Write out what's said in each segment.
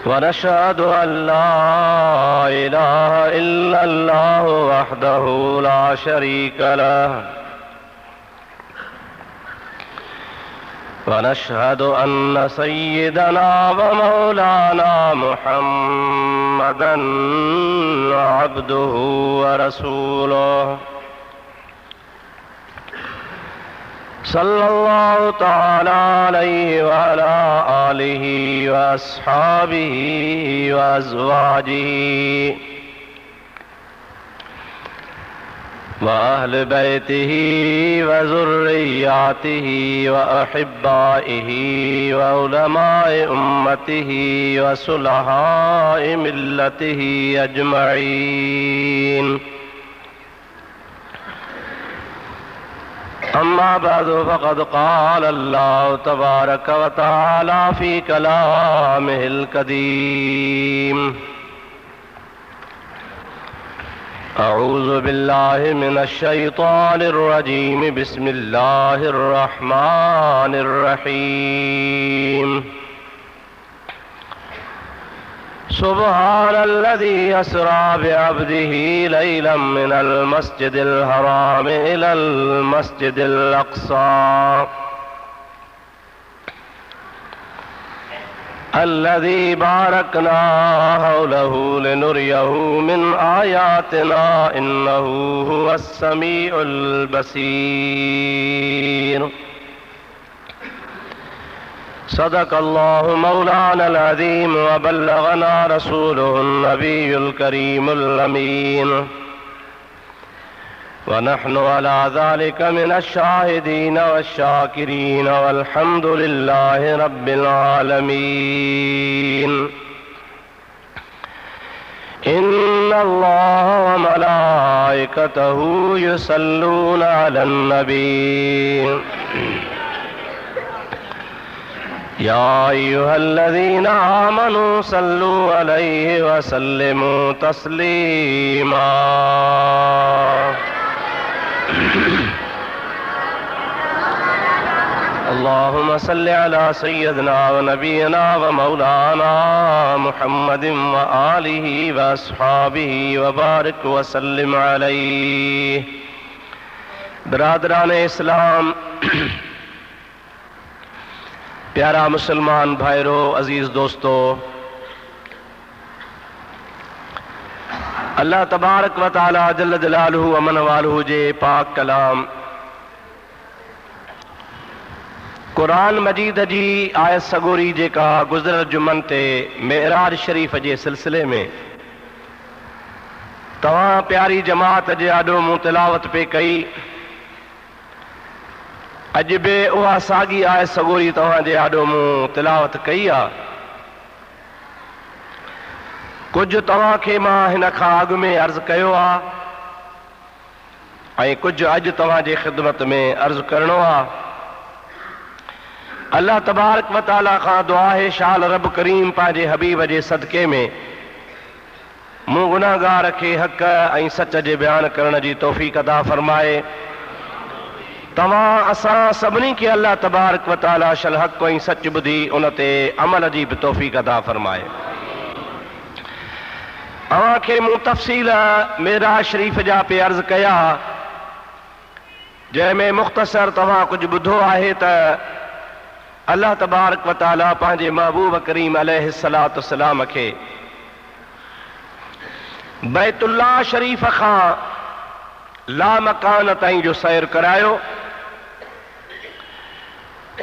ونشهد أن لا إله إلا الله وحده لا شريك له ونشهد أن سيدنا ومولانا محمدا عبده ورسوله صلى الله تعالى عليه وعلى آله وأصحابه وأزواجه وأهل بيته وذرياته وأحبائه وعلماء أمته وصلحاء ملته أجمعين. أما بعد فقد قال الله تبارك وتعالى في كلامه القديم: أعوذ بالله من الشيطان الرجيم. بسم الله الرحمن الرحيم. سبحان الذي أسرى بعبده ليلا من المسجد الحرام إلى المسجد الأقصى الذي باركنا حوله لنريه من آياتنا إنه هو السميع البصير. صدق الله مولانا العظيم وبلغنا رسوله النبي الكريم الأمين، ونحن على ذلك من الشاهدين والشاكرين، والحمد لله رب العالمين. إن الله وملائكته يصلون على النبي يا أيها الذين آمنوا صلوا عليه وسلموا تسليما. اللهم صل على سيدنا ونبينا ومولانا محمد وآله وأصحابه وبارك وسلم عليه. برادران इस्लाम, प्यारा मुसलमान भाइरों, अजीज दोस्तों, अल्लाह तबारक व तआला जल्ल जलालुहु व मन वालुहु जे पाक कलाम कुरान मजीद जी आयत सगोरी जेका गुज़िरियल जुमन ते मेराज शरीफ़ जे सिलसिले में तव्हां प्यारी जमात जे आॾो मूं तिलावत पे कई, अज बि उहा साॻी आयत सगोरी तव्हांजे आॾो मूं तिलावत कई आहे। कुझु तव्हांखे मां हिन खां अॻु में अर्ज़ु कयो आहे ऐं कुझु अॼु तव्हांजे ख़िदमत में अर्ज़ु करणो आहे। अल्लाह तबारक व तआला खां दुआ है शाल रब करीम पंहिंजे हबीब जे सदके में मूं गुनाहगार खे हक़ ऐं सच जे बयान करण जी तौफ़ीक़ अता फ़रमाए। तव्हां असां सभिनी खे अल्लाह तबारक व तआला शल हक़ ऐं सच ॿुधी उन ते अमल जी बि तौफ़ीक़ अता फ़रमाए। अव्हांखे मूं तफ़सील मेराज शरीफ़ जा पे अर्ज़ कया, जंहिंमें मुख़्तसर तव्हां कुझु ॿुधो आहे त अल्लाह तबारक व तआला पंहिंजे महबूब करीम अलैहिस्सलातु वस्सलाम खे बैतुल्लाह शरीफ़ खां लामकान ताईं जो सैर करायो।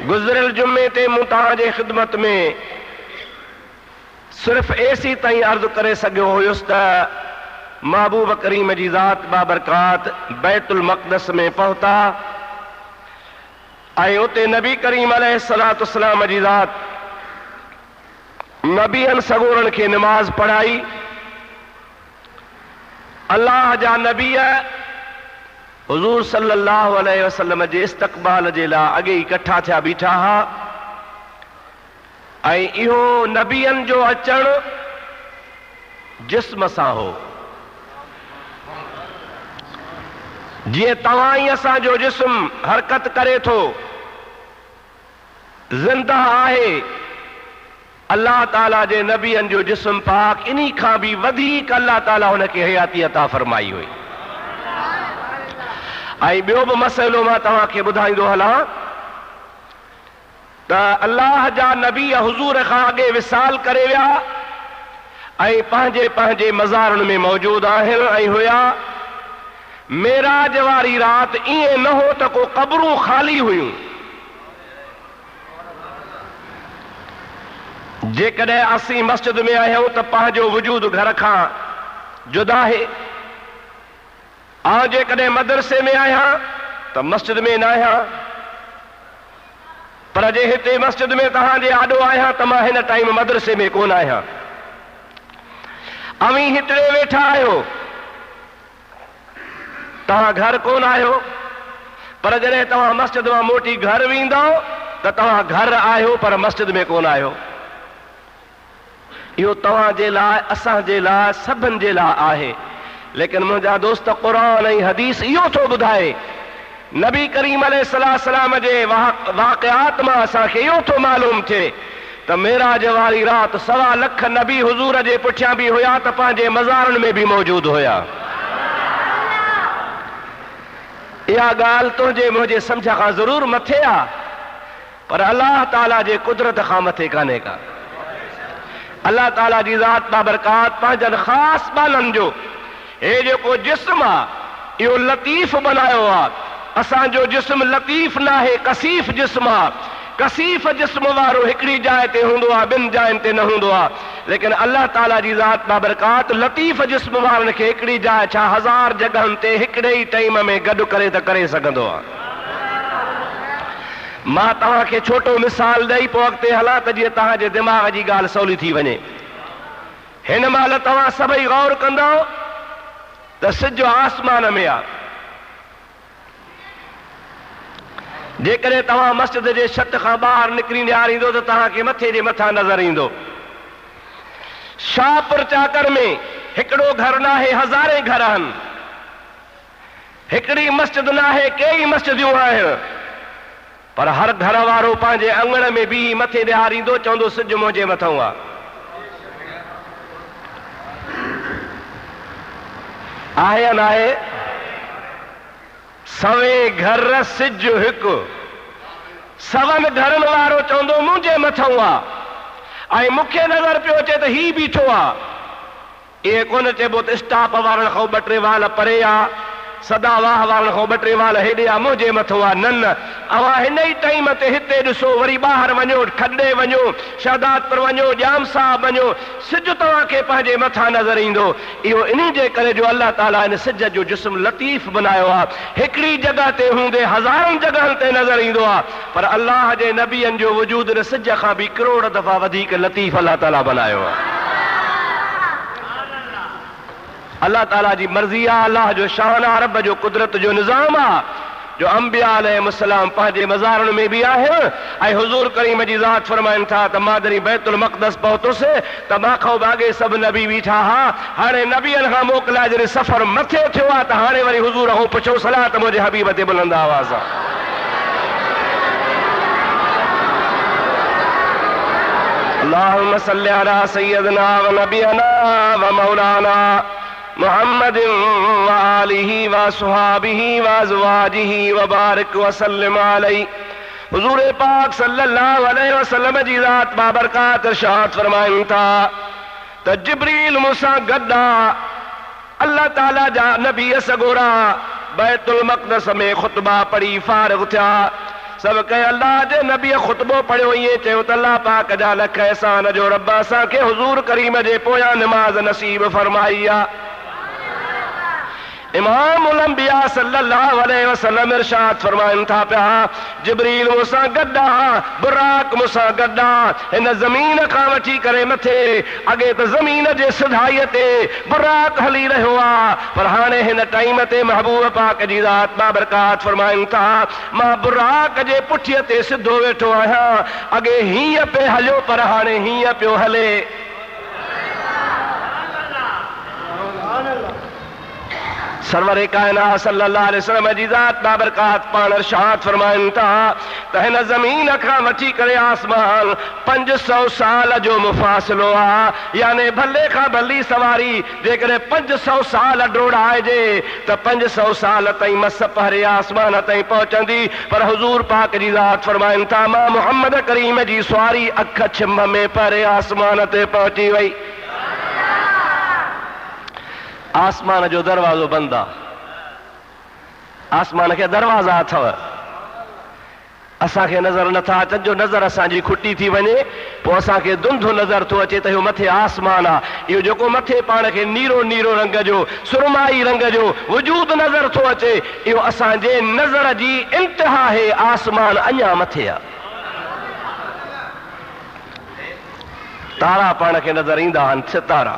गुज़िरियल जुमे ते मूं तव्हांजे ख़िदमत में सिर्फ़ एसी ताईं अर्ज़ु करे सघियो हुयुसि त महबूब करीम जी ज़ात बाबरकात बैतुल मक़दस में पहुता ऐं उते नबी करीम अलैहिस्सलातु वस्सलाम जी ज़ात नबीअनि सगोरनि खे निमाज़ पढ़ाई। अल्लाह जा नबी हुज़ूर सल्लल्लाहु अलैहि वसल्लम जे इस्तक़बाल जे लाइ अॻे ई इकट्ठा थिया बीठा हुआ ऐं इहो नबीअनि जो अचणु जिस्म सां हो। जीअं तव्हां ई असांजो जिस्म हरकत करे थो, ज़िंदा आहे, अल्लाह ताला जे नबियन जो जिस्म पाक इन्ही खां भी वधीक अल्लाह ताला उनके हयाती अता फरमाई हुई। आई बियो भी मसइलो मां तव्हांखे ॿुधाईंदो हलां त अल्लाह जा नबी हुजूर खां अॻे विसाल करे विया ऐं पंहिंजे पंहिंजे मज़ारनि में मौजूद आहिनि ऐं हुया। मेराज वारी रात ईअं न हो त को क़बरूं ख़ाली हुयूं। जेकॾहिं असीं मस्जिद में आहियूं त पंहिंजो वजूद घर खां जुदा आहे, ऐं जेकॾहिं मदरसे में आहियां त मस्जिद में न आहियां। पर जे हिते मस्जिद में तव्हांजे आॾो आहियां त मां हिन टाइम मदरसे में कोन आहियां। अवी हिते वेठा आहियो, तव्हां घर कोन आहियो, पर जॾहिं तव्हां मस्जिद मां मोटी घर वेंदव त तव्हां घर आहियो पर मस्जिद में कोन आहियो। इहो तव्हांजे लाइ, असांजे लाइ, सभिनि जे लाइ आहे। लेकिन मुंहिंजा दोस्त, क़ुरान ऐं हदीस इहो थो ॿुधाए, नबी करीम अलैहिस्सलाम जे वाक़िआत मां असांखे इहो थो मालूम थिए त मेराज वारी रात 1.25 लख नबी हुजूर जे पुठियां बि हुया त पंहिंजे मज़ारनि में बि मौजूद हुया। इहा ॻाल्हि तुंहिंजे मुंहिंजे सम्झ खां ज़रूर मथे आहे, पर अल्लाह ताला जे कुदरत खां मथे कान्हे का। अल्लाह ताला जी ज़ात बाबरकात पंहिंजनि ख़ासि ॿालनि जो हे जेको जिस्म आहे इहो लतीफ़ बनायो आहे। असांजो जिस्म लतीफ़ न आहे, कसीफ़ जिस्म आहे। कसीफ़ जिस्म वारो हिकिड़ी जाइ ते हूंदो आहे, ॿिनि जाइनि ते न हूंदो आहे। लेकिन अल्लाह ताला जी ज़ात बाबरकात लतीफ़ जिस्म वारनि खे हिकिड़ी जाइ छा 1000 जॻहनि ते हिकिड़े ई टाइम में गॾु करे त करे सघंदो आहे। मां तव्हांखे छोटो मिसाल ॾेई पोइ अॻिते हलां त जीअं तव्हांजे दिमाग़ जी ॻाल्हि सवली थी वञे। हिन महिल तव्हां सभई गौर कंदव त सिज आसमान में आहे। जेकॾहिं तव्हां मस्जिद जे छत खां ॿाहिरि निकिरी निहारींदो त तव्हांखे मथे जे मथां नज़र ईंदो। शाहपुर चाकर में हिकिड़ो घर न आहे, हज़ारे घर आहिनि। हिकिड़ी मस्जिद न आहे, कई मस्जिदियूं आहिनि, पर हर घर वारो पंहिंजे अंगण में बीही मथे निहारींदो, चवंदो सिज मुंहिंजे मथां आहे। आहे या न आहे? सवे घर सिज हिकु, सवनि घरनि वारो चवंदो मुंहिंजे मथां आहे। ऐं मूंखे नज़र पियो अचे त ही बीठो आहे। इहे कोन चइबो त स्टाफ वारनि खां 2-3 वाल परे आहे, सदा वाह वारनि खां 2-3 वाल हेॾे आहे, मुंहिंजे मथां आहे। न न, अवां हिन ई टाइम ते हिते ॾिसो, वरी ॿाहिरि वञो, खॾे वञो, शहदादपुर वञो, जाम साहब वञो, सिज तव्हांखे पंहिंजे मथां नज़र ईंदो। इहो इन्ही जे करे जो अल्लाह ताला हिन सिज जो जिस्म लतीफ़ बनायो आहे। हिकिड़ी जॻह ते हूंदे हज़ारनि जॻहनि ते नज़र ईंदो आहे, पर अल्लाह जे नबियनि जो वजूद हिन सिज खां बि करोड़ दफ़ा वधीक लतीफ़ अल्लाह ताला बनायो आहे। अल्लाह ताला जी मर्ज़ी आहे, अल्लाह जो शान आहे, रब जो कुदरत जो निज़ाम आहे, जो अंबिया अलैहिस्सलाम पंहिंजे मज़ारनि में बि आहिनि। ऐं हुज़ूर करीम जी ज़ात फरमाइनि था त मां जॾहिं बैतुल मक़दस पहुतुसि त मां खां अॻे सभु नबी बीठा हा। हाणे नबियनि खां मोकिलाए जॾहिं सफ़र मथे थियो आहे त हाणे वरी हुज़ूर खां पुछो सलाह त मुंहिंजे हबीब ते बुलंद आवाज़ आहे। अल्लाहुम्मा सल्लि अला सय्यदना व नबियना व मौलाना मुहम्मद व आलिहि व सुहाबिहि व अज़वाजिहि व बारिक व सल्लिम अलैहि। हुज़ूर पाक सल्लल्लाहु अलैहि वसल्लम जी ज़ात बाबरकात इरशाद फरमाइनि था त जिब्रील मूंसां गॾु आहे। अल्लाह ताला जा नबी सगोरा बैतुल मक़दस में ख़ुतबा पढ़ी फारिग़ थिया। सब कहे अल्लाह जे नबी ख़ुतबो पढ़ियो, ईअं चयो त अल्लाह पाक जा लख एहसान जो रब असांखे हुज़ूर करीम जे पोयां निमाज़ नसीब फरमाई आहे। इमामुल अंबिया सल्लल्लाहु अलैहि वसल्लम इरशाद फरमाइनि था पिया जिब्रील मूंसां गॾु आहे, बुराक मूंसां गॾु आहे। हिन ज़मीन खां वठी करे मथे अॻे त ज़मीन जे सिधाईअ ते बुराक हली रहियो आहे, पर हाणे हिन टाइम ते महबूब पाक जी ज़ात बाबरकात फरमाइनि था मां बुराक जे पुठीअ ते सिधो वेठो आहियां। अॻे हीअं पे हलियो पर हाणे हीअं पियो हले। सरवर कायनात सल्लल्लाहु अलैहि वसल्लम जी ज़ात बाबरकात पाण इरशाद फरमाइनि था त हिन ज़मीन खां वठी करे आसमान 500 साल जो मुफ़ासिलो आहे। यानी भले खां भली सवारी जेकॾहिं 500 साल डोड़ाइजे त 500 साल ताईं मस पहरे आसमान ताईं पहुचंदी। पर हुज़ूर पाक जी ज़ात फरमाइनि था मां मुहम्मद करीम जी सवारी अख छिम में पहरे आसमान ते पहुची वई। आसमान जो दरवाज़ो बंद आहे, आसमान के दरवाज़ा अथव, असांखे नज़र नथा अचनि। जो नज़र असांजी खुटी थी वञे पोइ असांखे धुंधु नज़र थो अचे त इहो मथे आसमान आहे। इहो जेको मथे पाण खे नीरो नीरो रंग जो सुरमाई रंग जो वजूद नज़र थो अचे इहो असांजे नज़र जी इंतिहा आहे। आसमान अञा मथे आहे। तारा पाण खे नज़र ईंदा आहिनि, सितारा।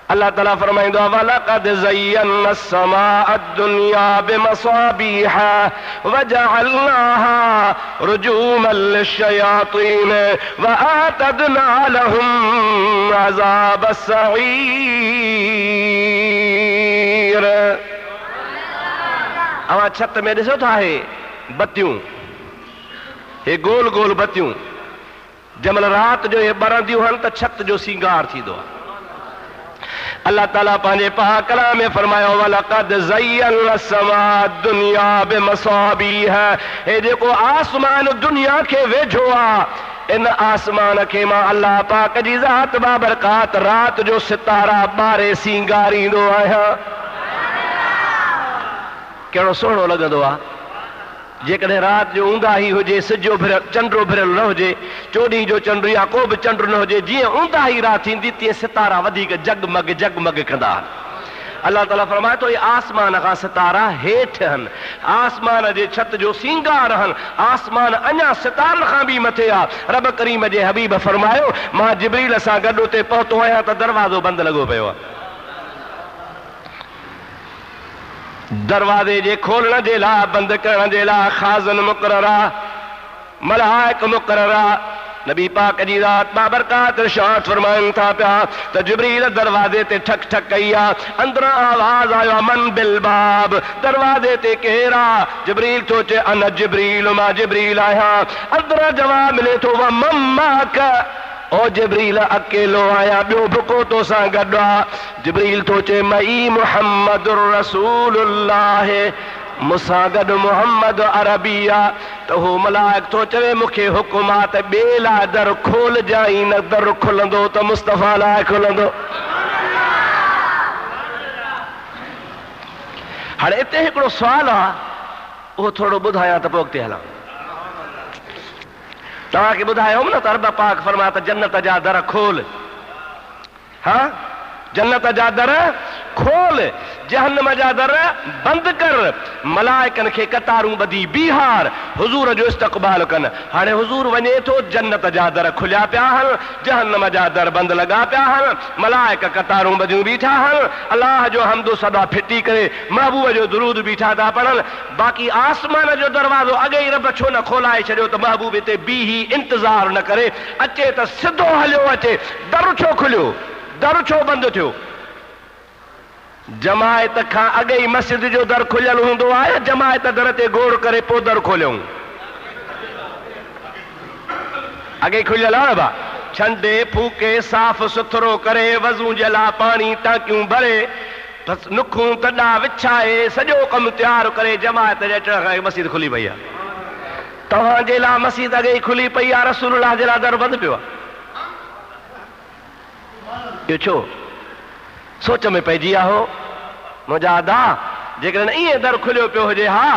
अल्लाह ताला फरमाइंदो आहे वलक़द ज़य्यना अस्समाअ दुनिया बिमसाबीह वजअलनाहा रुजूमन लिश्शयातीन वअअतदना लहुम अज़ाब अस्सईर। अवां छत में ॾिसो था हे बत्तियूं, हे गोल गोल बत्तियूं जंहिंमहिल राति जो हे ॿरंदियूं आहिनि त छत जो सींगार थींदो आहे। अल्लाह ताला पंहिंजे पाक कलाम में फरमायो वलक़द ज़य्यना अस्समाअ दुनिया बिमसाबीह। हे जेको आसमान दुनिया खे वेझो आहे इन आसमान खे मां अल्लाह पाक जी ज़ात बाबरकात रात जो सितारा ॿारे सींगारींदो आहियां। कहिड़ो सुहिणो लॻंदो आहे जेकॾहिं राति जो ऊंदाही हुजे, सिजो भिरियल चंडो भिरियल न हुजे, चोॾींहं जो चंडु या को बि चंडु न हुजे, जीअं ऊंदाही राति थींदी तीअं सितारा वधीक जगमग जगमग कंदा आहिनि। अल्लाह ताला फरमाए थो आसमान खां सितारा हेठि आहिनि, आसमान जे छत जो सींगार आहिनि, आसमान अञा सितारनि खां बि मथे आहे। रब करीम जे हबीब फरमायो मां जिब्रील सां गॾु उते पहुतो आहियां त दरवाज़ो बंदि लॻो पियो आहे। दरवाजे जे खोलण जे लाइ बंदि करण जे लाइ खाज़न मुक़रर आहे, मलाइक मुक़रर आहे। नबी पाक जी ज़ात बाबरकात इरशाद फरमाइनि था पिया त जिब्रील दरवाजे ते ठक ठक कई आहे, अंदरां आवाज़ आयो मन बिल बाब। दरवाजे ते केरु आहे? जिब्रील थो चए अन जिब्रील, मां जिब्रील आहियां। अंदरां जवाब मिले थो व मम्माक, ओ जिब्रील अकेलो आया, ॿियो बुको तोसां गॾु आहे। जिब्रील थो चए मई मुहम्मदुर रसूलुल्लाह, मूंसां गॾु मुहम्मद अरबी आहे। त हू मलाइक थो चवे मूंखे हुकुम आहे त ॿिए लाइ दर खोल जाई, न दर खुलंदो त मुस्तफ़ा लाइ खुलंदो। हाणे हिते हिकिड़ो सुवाल आहे, उहो थोरो ॿुधायां त पोइ अॻिते हलां। तव्हांखे ॿुधायो न त रब पाक फरमाए त जन्नत जा दर खोल। हाँ, जन्नत जा दर खोल, जहन्नम जा दर बंदि कर। मलाइकनि खे कतारूं ॿधी बीहार, हुज़ूर जो इस्तक़बाल कनि। हाणे हुज़ूर वञे थो, जन्नत जा दर खुलिया पिया आहिनि, जहन्नम जा दर बंदि लॻा पिया आहिनि, मलाइक कतारूं ॿधियूं बीठा आहिनि, अलाह जो हम्दो सदा फिटी करे महबूब जो दुरूद बीठा था पढ़नि। बाक़ी आसमान जो दरवाज़ो अॻे ई रब छो न खोलाए छॾियो त महबूब हिते बीही इंतज़ार न करे, अचे त सिधो हलियो अचे। दर छो खुलियो, दर छो बंदि थियो? जमायत खां अॻे ई मस्जिद जो दर खुलियल हूंदो आहे, जमायत दर ते गोड़ करे पोइ दर खोलियूं? अॻे खुलियल आहे बा, छंडे फूके साफ़ सुथरो करे, वज़ू जे लाइ पाणी टांकियूं भरे, नुखूं तॾा विछाए, सॼो कमु तयारु करे जमायत जे अचण खां मस्जिद खुली पई आहे। तव्हांजे लाइ मस्जिद अॻे ई खुली पई आहे, रसूलुल्लाह जे लाइ दर बंदि पियो आहे। इहो छो? सोच में पइजी विया हो मुंहिंजा अदा, जेकॾहिं ईअं दर खुलियो पियो हुजे हा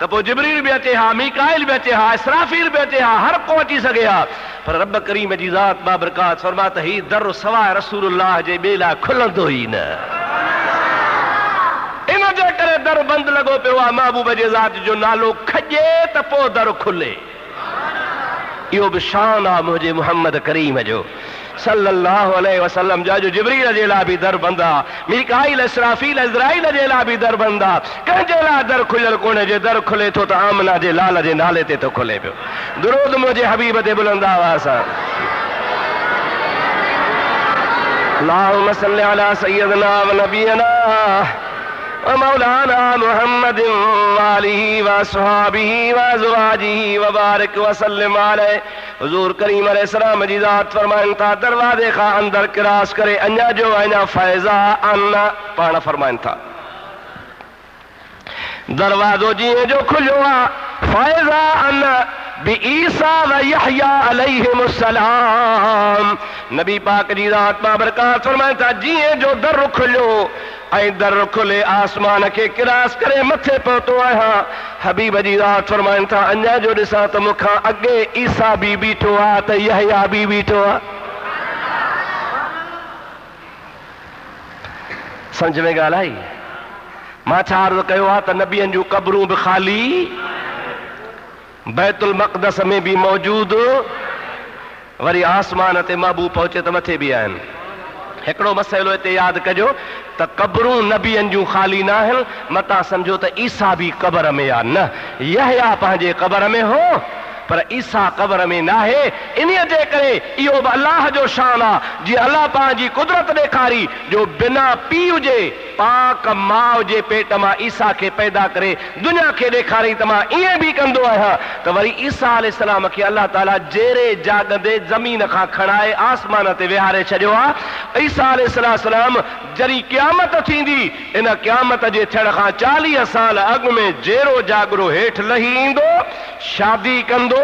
त पोइ जिब्रील बि अचे हा, मीकाइल बि अचे हा, इसराफील बि अचे हा, हर को अची सघे हा। पर रब करीम जी ज़ात बाबरकात फरमाए त ही दर सवाइ रसूलुल्लाह जे ॿिए लाइ खुलंदो ई न। इन जे करे दर बंदि लॻो पियो आहे। महबूब जे ज़ात जो नालो खॼे त पोइ दर खुले। इहो बि शान आहे मुंहिंजे मुहम्मद करीम जो सल्लल्लाहु अलैहि वसल्लम जा, जो जिब्रील जे लाइ बि दर बंदि आहे, मीकाइल इसराफील इज़राइल जे लाइ बि दर बंदि आहे। कंहिंजे लाइ दर खुलियल कोन्हे, जे दर खुले थो त आमना जे लाल जे नाले ते थो खुले पियो। दुरूद मुंहिंजे हबीब ते बुलंद आवाज़ सां। अल्लाहुम्मा सल्लि अला सय्यिदना व नबियना व मौलाना मुहम्मद वालिही व अस्हाबिही व अज़वाजिही व बारिक व सल्लिम अलैहि। हुजूर करीम अलैहिस्सलाम जी ज़ात फरमाइन था दरवाजे खां अंदर क्रॉस करे अञा जो अञा फैज़ा अन पाण फरमाइन था दरवाजो जीअं जो खुलियो आहे फैज़ा अन बि ईसा व यहया अलैहिमुस्सलाम। नबी पाक जी ज़ात बाबरकात फरमाइन था जीअं जो दर खुलियो ऐं दर खुले आसमान खे क्रॉस करे मथे पहुतो आहियां। हबीब जी ज़ात फरमाइन था अञा जो ॾिसां त मूंखां अॻे ईसा बि बीठो आहे त यहया बि बीठो आहे। सम्झ में ॻाल्हि आई? मां छा अर्ज़ु कयो आहे त नबियनि जूं क़बरूं बि ख़ाली, बैतुल मक़दस में भी मौजूद, वरी आसमान ते महबूब पहुचे त मथे भी आहिनि। हिकिड़ो मसइलो हिते यादि कजो त क़बरूं नबियनि जूं ख़ाली न आहिनि, मता सम्झो त ईसा बि क़बर में आहे न, यहया पंहिंजे क़बर में हो पर ईसा क़बर में न आहे। इन जे करे इहो बि अल्लाह जो शान आहे जीअं अल्लाह पंहिंजी कुदरत ॾेखारी जो बिना पीउ जे पाक माउ जे पेट मां ईसा खे पैदा करे दुनिया खे ॾेखारी त मां ईअं बि कंदो आहियां। त वरी ईसा अलैहिस्सलाम खे अल्लाह ताला जेरे जाॻंदे ज़मीन खां खणाए आसमान ते विहारे छॾियो आहे। ईसा अलैहिस्सलाम जॾहिं क़यामत थींदी इन क़यामत जे थियण खां 40 साल अॻु में जेरो जागरो हेठि लही ईंदो, शादी कंदो,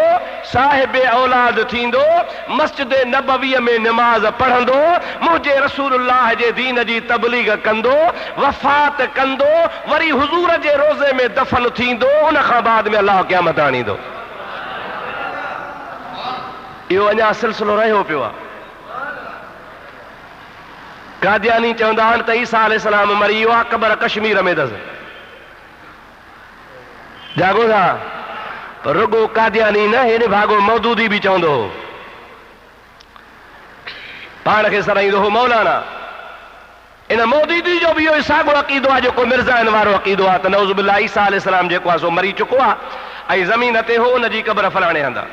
साहिब औलाद थींदो, मस्जिद नबवीअ में निमाज़ पढ़ंदो, मुंहिंजे रसूलुल्लाह जे दीन जी तबलीग कंदो, वफ़ात कंदो, वरी हुजूर जे रोज़े में दफन थींदो, उन खां बाद में अल्लाह क़यामत आणींदो। इहो अञा सिलसिलो रहियो पियो आहे। कादियानी चवंदा आहिनि त ईसा अलैहिस्सलाम मरी वियो आहे, क़बर कश्मीर में अथसि। जागो था? रुगो कादियानी न, हेॾे भागो मौदूदी बि चवंदो हो, पाण खे सराईंदो हो मौलाना। इन मौदूदी जो बि इहो साॻियो अक़ीदो आहे जेको मिर्ज़ाइन वारो अक़ीदो आहे त नऊज़ बिल्लाह ईसा अलैहिस्सलाम जेको आहे सो मरी चुको आहे ऐं ज़मीन ते हो उनजी क़बर फलाणे हंधा।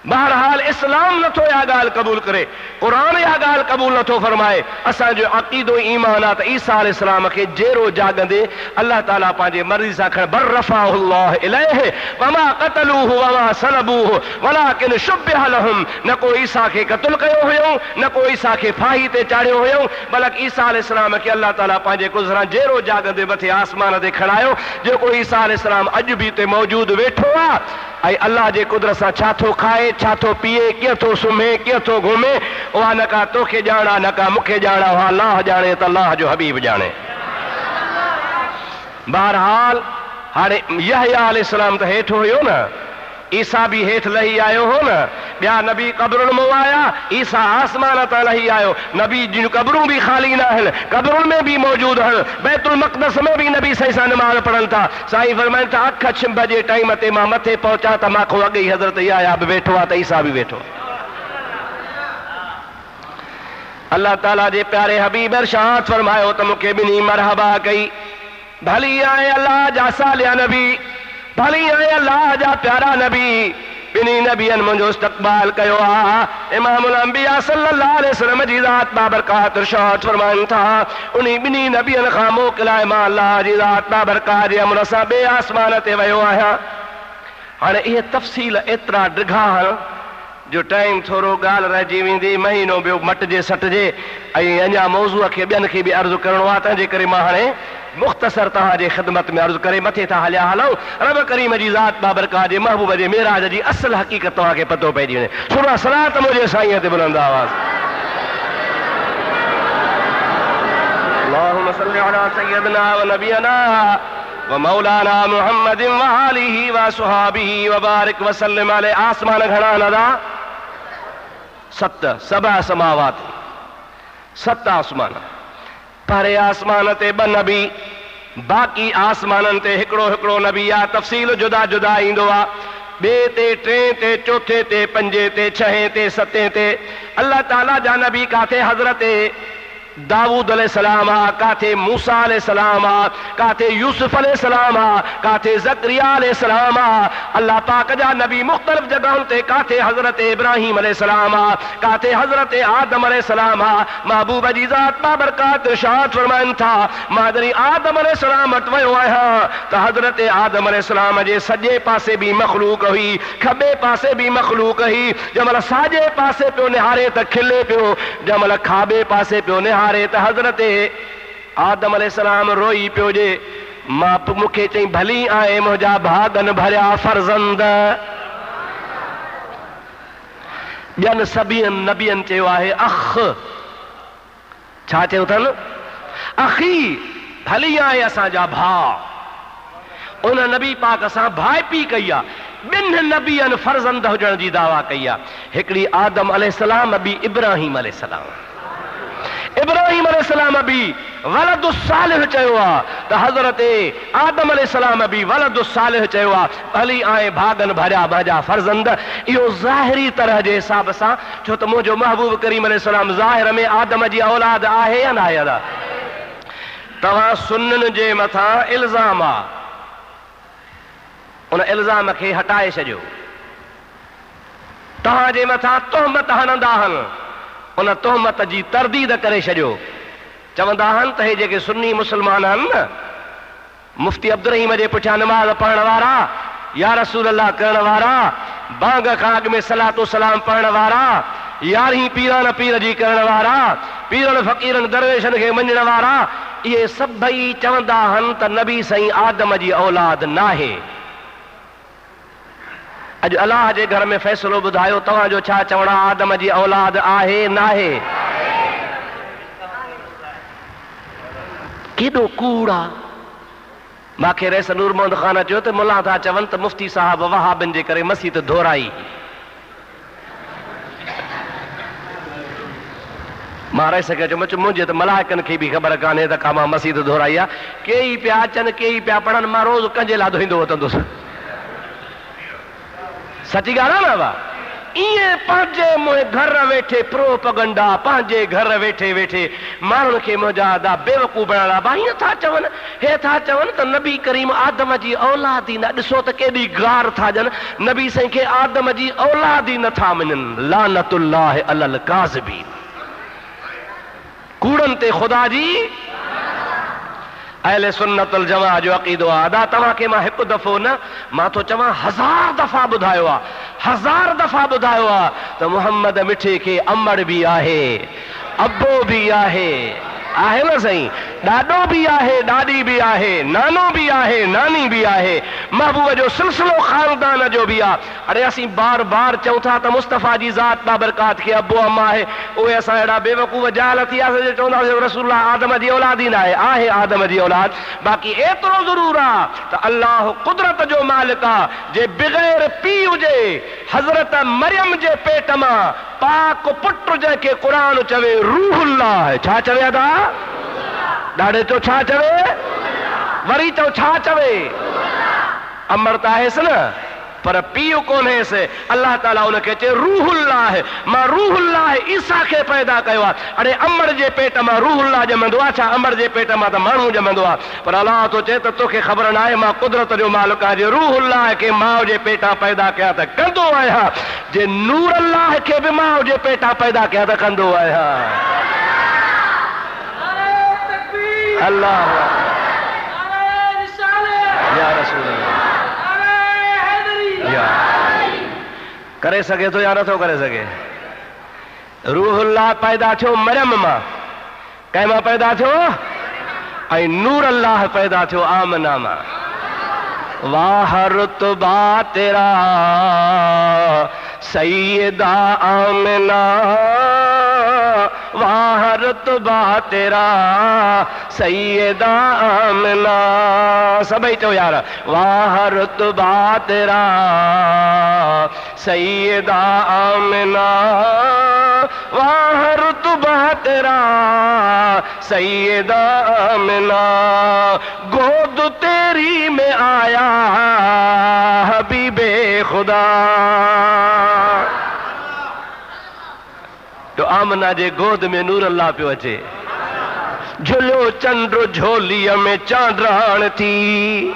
बहरहाल इस्लाम नथो इहा ॻाल्हि क़बूल करे, क़ुरान इहा ॻाल्हि क़बूल नथो फरमाए। असांजो अक़ीदो ईमान आहे त ईसा अलैहिस्सलाम खे जेरो जाॻंदे अल्लाह ताला पंहिंजे मर्ज़ी सां खण बल रफ़अहुल्लाह इलैहि वमा क़तलूहु वमा सलबूहु वलाकिन शुब्बिह लहुम। न को ईसा खे क़त्ल कयो हुयो, न को ईसा खे फाही ते चाढ़ियो हुयो, बल्कि ईसा अलैहिस्सलाम खे अल्लाह ताला पंहिंजे गुज़रां जेरो जाॻंदे मथे आसमान ते खणायो, जेको ईसा अलैहिस्सलाम अॼु बि हिते मौजूद वेठो आहे ऐं अल्लाह जे कुदरत सां छा थो खाए, छा थो पीए, कीअं थो सुम्हे, कीअं थो घुमे, उहा न का तोखे ॼाणा न का मूंखे ॼाणा, उहा अल्लाह ॼाणे त अल्लाह जो हबीब ॼाणे। बहरहाल हाणे यहया अलैहिस्सलाम त हेठि हुयो न, ईसा बि हेठि लही आयो हो न, ॿिया नबी क़बरुनि मां आया, ईसा आसमान तां लही आयो। नबी जूं क़बरूं बि ख़ाली न आहिनि, क़बरुनि में बि मौजूद आहिनि, बैतुल मक़दस में बि नबी सही सां निमाज़ पढ़नि था। साईं फरमाइनि था अख छिंभ जे टाइम ते मां मथे पहुचा त मां खां अॻे ई हज़रत यहया बि वेठो आहे त ईसा बि वेठो आहे। अल्लाह ताला जे प्यारे हबीब इरशाद फरमायो त मूंखे ॿिन्ही मरहबा कई, भली आहे अल्लाह जा सालिया नबी, भली आहे अल्लाह जा प्यारा नबी, ॿिन्ही नबियनि मुंहिंजो इस्तक़बाल कयो आहे। इमामुल अंबिया सल्लल्लाहु अलैहि वसल्लम जी ज़ात बाबरकात इरशाद फरमाइनि था उन ॿिन्ही नबियनि खां मोकिलाए मां अल्लाह जी ज़ात बाबरकात जे अमर सां ॿिए आसमान ते वियो आहियां। हाणे इहे तफ़सील एतिरा ड्रिघा जो टाइम थोरो ॻाल्हि रहिजी वेंदी, महीनो ॿियो मटिजे सटिजे ऐं अञा मौज़ूअ खे ॿियनि खे बि अर्ज़ु करिणो आहे, तंहिंजे करे मां हाणे मुख़्तसर तव्हांजे ख़िदमत में अर्ज़ु करे मथे था हलिया हलूं। रब करीम जी ज़ात बाबरकात जे महबूब जे मेराज जी असल हक़ीक़त तव्हांखे पतो पइजी वञे। सुबह सलात मुंहिंजे साईं ते बुलंद आवाज़। अल्लाहुम्मा सल्लि अला सय्यिदना व नबियना व मौलाना मुहम्मदिन व आलिहि व असहाबिहि व बारिक व सल्लिम अलैहि। आसमान घणा नदा? 7, सबा समावात, 7 आसमान। परे आसमान ते 2 नबी, बाक़ी आसमाननि ते हिकिड़ो हिकिड़ो नबी आहे। तफ़सील जुदा जुदा ईंदो आहे, ॿिए ते, 3 ते, 4 ते, 5 ते, 6 ते, 7 ते। अल्लाह ताला जा नबी काथे? हज़रत दाऊद अलैहिस्सलाम आ, काथे मूसा अलैहिस्सलाम आ, काथे यूसुफ अलैहिस्सलाम आ, काथे ज़करिया अलैहिस्सलाम आ। अल्लाह पाक जा नबी मुख्तलिफ जगहों ते, काथे हजरत इब्राहिम अलैहिस्सलाम आ, काथे हजरत आदम अलैहिस्सलाम आ। महबूब जी ज़ात बाबरकात इरशाद फरमाइन था, मां जॾहिं आदम अलैहिस्सलाम वटि वियो आहियां त हजरत आदम अलैहिस्सलाम जे सॼे पासे बि मखलूक हुई, खॿे पासे बि मखलूक हुई। जंहिंमहिल साॼे पासे पियो निहारे त खिले पियो, जंहिंमहिल खाॿे पासे पियो निहारे त हजरत आदम अलैहिस्सलाम रोई पियो जे, मां मूंखे चई भली आहे मुंहिंजा भागन भरिया फर्ज़ंद। ॿियनि सभिनि नबियनि चयो आहे अख, छा चयो अथनि? अखी, भली आहे असांजा भाउ। उन नबी पाक सां भाइपी कई आहे। ॿिनि नबियनि फर्ज़ंद हुजण जी दावा कई आहे। हिकिड़ी आदम अलैहिस्सलाम बि इब्राहिम अलैहिस्सलाम। इब्राहिम अलैहिस्सलाम बि वलद सालिह चयो आहे त हज़रत आदम अलैहिस्सलाम बि वलद सालिह चयो आहे। भली आहे भागन भरिया मुंहिंजा फर्ज़ंद। इहो ज़ाहिरी तरह जे हिसाब सां, छो त मुंहिंजो महबूब करीम अलैहिस्सलाम ज़ाहिर में आदम जी औलाद आहे या न आहे? अदा तव्हां सुन्ननि जे मथां इल्ज़ाम आहे, उन इल्ज़ाम खे हटाए छॾियो। तव्हांजे मथां तोहमत हणंदा आहिनि, उन तोहमत जी तरदीद करे छॾियो। चवंदा आहिनि त हे जेके सुन्नी मुस्लमान आहिनि न, मुफ्ती अब्दुल रहीम जे पुठियां नमाज़ पढ़ण वारा, या रसूल अल्लाह करण वारा, बांग खां अॻु में सलातो सलाम पढ़ण वारा, यारहीं पीरान पीर जी करण वारा, पीरन फ़कीरन दरवेशनि खे मञण वारा, इहे सभई चवंदा आहिनि त नबी साईं आदम जी औलाद नाहे। अॼु अलाह जे घर में फ़ैसिलो ॿुधायो, तव्हांजो छा चवणु आहे? आदम जी औलाद आहे नाहे? केॾो कूड़ आहे। मूंखे रईस नूर मोहम्मद ख़ान चयो त मुला था चवनि त मुफ्ती साहब वहाबिन जे करे मस्जिद धोराई। मां रईस खे चयो मुंहिंजे त मलाइकनि खे बि ख़बर कान्हे त का मां मस्जिद धोराई आहे। केई पिया अचनि, केई पिया पढ़नि, मां रोज़ कंहिंजे लाइ धोईंदो वठंदुसि। सची ॻाल्हि आहे न बा? ईअं पंहिंजे घर वेठे प्रोपगंडा, पंहिंजे घर वेठे वेठे माण्हुनि खे मुंहिंजा अदा बेवकूफ़ बणाइणा। भाई हीअं था चवनि, हे था चवनि त नबी करीम आदम जी औलाद ई न। ॾिसो त केॾी गार था ॾियनि, नबी साईं खे आदम जी औलाद ई नथा मञनि। लानतुल्लाह अलल काज़िबीन। कूड़नि ते ख़ुदा जी। अहले सुन्नत वल जमाअत जो अक़ीदो आहे। अदा तव्हांखे मां हिकु दफ़ो न, मां थो चवां 1000 दफ़ा ॿुधायो आहे, 1000 दफ़ा ॿुधायो आहे त मुहम्मद मिठे खे अमड़ बि आहे, अबो बि आहे, आहे न साईं? ॾाॾो बि आहे, ॾाॾी बि आहे, नानो बि आहे, नानी बि आहे, महबूब जो सिलसिलो ख़ानदान जो बि आहे। अरे असीं बार बार चऊं था त मुस्तफ़ा जी ज़ात बाबरकात खे अबो अम्मा आहे। उहे असां अहिड़ा बेवकूफ़ जाल थी वियासीं जो चवंदासीं रसूलुल्लाह आदम जी औलाद ई न आहे। आहे आदम जी औलाद। बाक़ी एतिरो ज़रूर आहे त अल्लाह कुदरत जो मालिक आहे, जे बग़ैर पीउ हुजे, हज़रत मरियम जे पेट मां पाक पुट जंहिंखे क़ुरान चवे रूहुल्लाह। छा चवे अदा? ॾाढे चो छा चवे? वरी चओ छा चवे? अमर त आहेसि न, पर पीउ कोन्हेसि। अल्लाह ताला उनखे चए रूहुल्लाह। मां रूहुल्लाह ईसा खे पैदा कयो आहे। अरे अमर जे पेट मां रूहुल्लाह ॼमंदो आहे छा? अमर जे पेट मां त माण्हू ॼमंदो आहे। पर अल्लाह तो चए त तोखे ख़बर न आहे, मां कुदरत जो मालिक आहियां, जे रूहुल्लाह खे माउ जे पेटां पैदा कया त कंदो आहियां, जे नूर अल्लाह खे बि माउ जे पेटां पैदा कया त कंदो आहियां। अल्लाह या रसूल या करे सघे थो या नथो करे सघे? रूहुल्लाह पैदा थियो मरियम मां, कंहिं मां पैदा थियो? ऐं नूर अल्लाह पैदा थियो आमना मां। वाह रुतबा तेरा सैयदा आमना, वाह रुतबा तेरा सैयदा आमना। सभई चओ यार, वाह रुतबा तेरा सैयदा आमना, वाह रुतबा तेरा सैयदा आमना। गोद तेरी में आया हबीबे खुदा। तो आमना जे गोद में नूर अल्लाह पियो अचे। झुलियो चंद्र झोलीअ में चांदराण थी,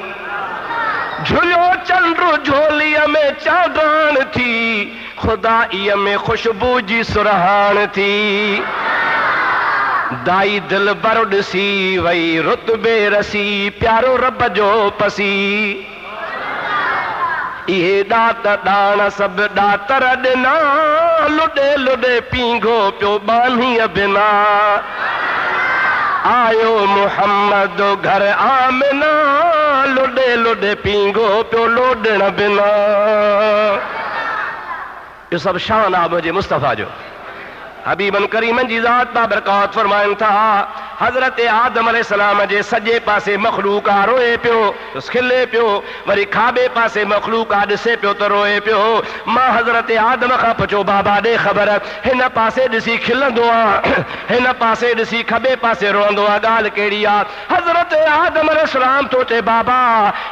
झुलियो चंद्र झोलीअ में चांदराण थी, खुदाईअ में खुशबू जी सुरहान थी। दाई दिल बर ॾिसी वई रुतबे रसी, प्यारो रब जो पसी। इहे ॾात ॾाण सभु ॾातर ॾिना, लुॾे लुॾे पींघो पियो बानीअ बिना। आयो मुहम्मद घर आमिना, लुॾे लुॾे पींघो पियो लोॾण बिना। इहो सभु शान आहे मुंहिंजे मुस्तफ़ा जो। हबीबन करीमन जी ज़ात बाबरकात फरमाइनि था, हज़रत आदम अलैहिस्सलाम जे सॼे पासे मखलूक आ रोए पियो त खिले पियो, वरी खाॿे पासे मखलूक आ ॾिसे पियो त रोए पियो। मां हज़रत आदम खां पुछो, बाबा ॾे ख़बर, हिन पासे ॾिसी खिलंदो आहे, हिन पासे ॾिसी खॿे पासे रोअंदो आहे, ॻाल्हि कहिड़ी आहे? हज़रत आदम अलैहिस्सलाम थो चए, बाबा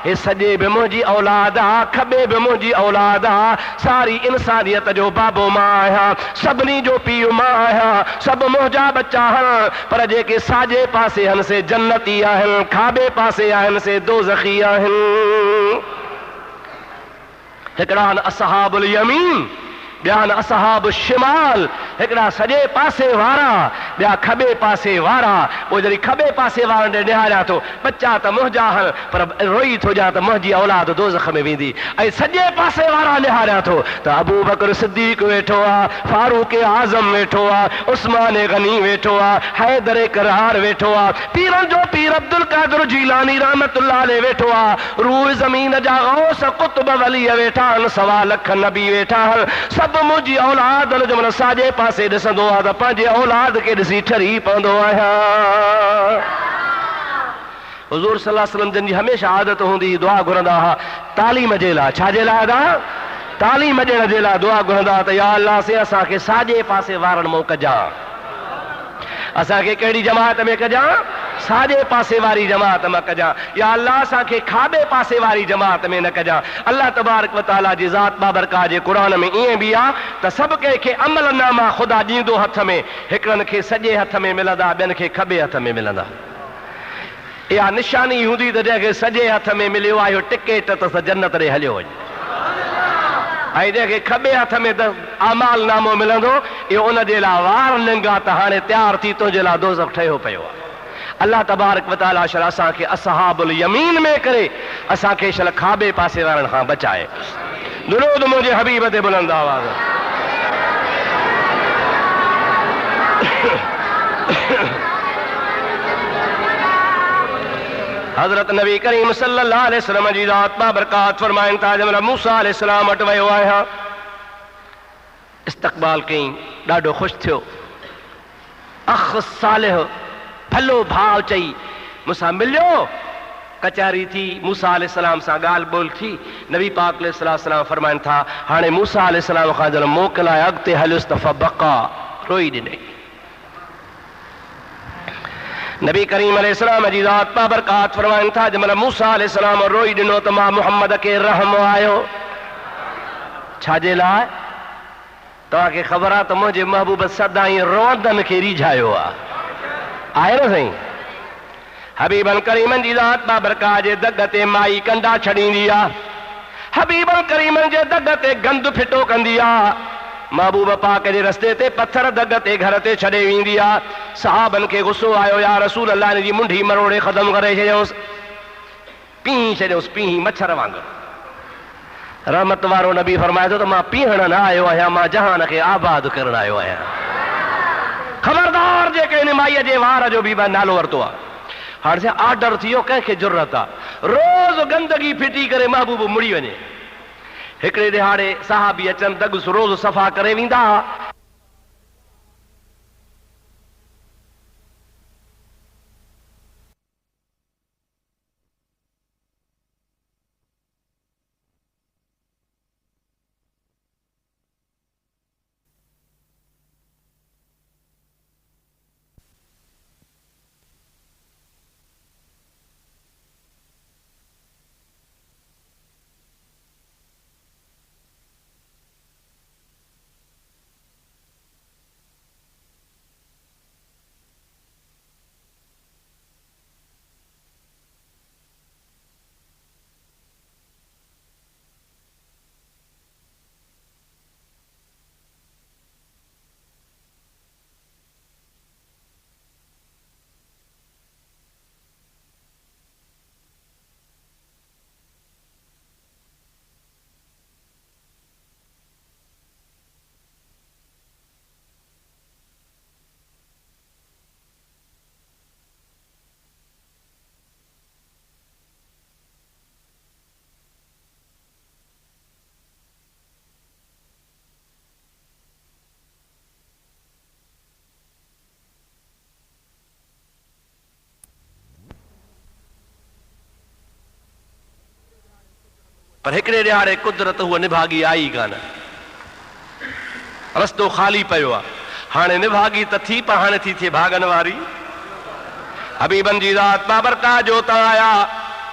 हे सॼे बि मुंहिंजी औलाद आहे, खॿे बि मुंहिंजी औलाद आहे, सारी इंसानियत जो बाबो मां आहियां, सभिनी जो पीउ मां आहियां, सभु मुंहिंजा बच्चा आहिनि, पर जेके साॼे पासे आहिनि से जन्नती आहिनि, खाॿे पासे आहिनि से दोज़खी आहिनि। हिकिड़ा आहिनि असहाबुल यमीन, ॿिया आहिनि असहाब शिमाल। हिकिड़ा सॼे पासे वारा, ॿिया खॿे पासे वारा। पोइ जॾहिं खॿे पासे वारनि ॾे निहारिया थो, बच्चा त मुंहिंजा आहिनि, पर रोई थो ॼा त मुंहिंजी औलाद दोज़ख में वेंदी। ऐं सॼे पासे वारा निहारिया थो त अबू बकर सिद्दीक़ वेठो आहे, फारूक आज़म वेठो आहे, उस्मान गनी वेठो आहे, हैदर करार वेठो आहे, पीरनि जो पीर अब्दुल कादिर जीलानी रहमतुल्लाह अलैह वेठो आहे, रूह ज़मीन जा गौस कुतुब वली वेठा आहिनि, 1.25 लख नबी वेठा आहिनि। सभु मुंहिंजी औलाद जो मन साॼे पासे ॾिसंदो आहे त पंहिंजे औलाद खे ॾिसी ठरी पवंदो आहियां। हुज़ूर सल्लल्लाहु अलैहि वसल्लम जिन जी हमेशह आदत हूंदी हुई, दुआ घुरंदा हुआ तालीम जे लाइ। छाजे लाइ था? तालीम ॾियण जे लाइ दुआ घुरंदा त या अल्लाह से असांखे साॼे पासे वारनि मां कजां, असांखे कहिड़ी जमात में कजां? साॼे पासे वारी जमात में कजां। या अल्लाह असांखे खाॿे पासे वारी जमात में न कजां। अल्लाह तबारक व तआला जी ज़ात बाबरकात जे क़ुरान में ईअं बि आहे त सभु कंहिंखे अमलनामा ख़ुदा ॾींदो हथ में, हिकिड़नि खे सॼे हथ में मिलंदा, ॿियनि खे खॿे हथ में मिलंदा। इहा निशानी हूंदी त जंहिंखे सॼे हथ में मिलियो आहे, इहो टिकेट त जन्नत ॾे हलियो वञे, ऐं जंहिंखे खॿे हथ में त अमाल नामो मिलंदो, इहो उन जे लाइ वार लिंगा त हाणे तयारु थी तुंहिंजे लाइ दोज़ख ठहियो पियो आहे। अल्लाह तबारक व तआला शल असांखे असहाबुल यमीन में करे असांखे शल खाॿे पासे वारनि खां बचाए। दुरूद मुंहिंजे हबीब ते बुलंद आवाज़। हज़रत नबी करीम सल्लल्लाहु अलैहि वसल्लम जी ज़ात बाबरकात फरमाइनि था, जंहिंमहिल मूसा अलैहिस्सलाम वटि वियो आहियां, इस्तक़बाल कई, ॾाढो ख़ुशि थियो। अख सालिह, भलो भाव चई, मूंसां मिलियो, कचहरी थी, मूसा अलैहिस्सलाम सां ॻाल्हि ॿोल थी। नबी पाक अलैहिस्सलाम फरमाइनि था, हाणे मूसा अलैहिस्सलाम खां जॾहिं मोकल आहे अॻिते हलियुसि त फबका, रोई ॾिनई। नबी करीम अलैहिस्सलाम जी ज़ात बाबरकात फरमाइनि था, जंहिंमहिल मूसा अलैहिस्सलाम रोई ॾिनो त मां मुहम्मद खे रहम आयो। छाजे लाइ? तव्हांखे ख़बर आहे त मुंहिंजे महबूब सदाईं रोअंदनि खे रिझायो आहे न साईं? हबीबन करीमन जी ज़ात बाबरकात जे दग ते माई कंडा छॾींदी आहे, हबीबन करीमन जे दग ते गंद फिटो कंदी आहे, महबूब पाक जे रस्ते ते पत्थर दग ते घर ते छॾे वेंदी आहे। सहाबन खे गुस्सो आयो, या रसूल अल्लाह जी मुंडी मरोड़े ख़तम करे छॾियोसि, पीं छॾियोसि, पीं मच्छर वांगुरु। रहमत वारो नबी फरमाए थो त मां पीहण न आयो आहियां, मां जहान खे आबाद करण आयो आहियां। ख़बरदार जेके हिन माईअ जे वार जो बि नालो वरितो आहे। हाणे छा ऑर्डर थी वियो, कंहिंखे ज़रूरत आहे रोज़ गंदगी फिटी करे महबूब मुड़ी वञे। हिकिड़े ॾिहाड़े सहाबी अचनि, दग रोज़ सफ़ा करे वेंदा। पर हिकिड़े ॾियारे कुदरत हुआ निभागी आई कान, रस्तो ख़ाली पियो आहे। हाणे निभागी त थी पर हाणे थी थिए भागन वारी। हबीबन जी ज़ात बाबरका जो त आया,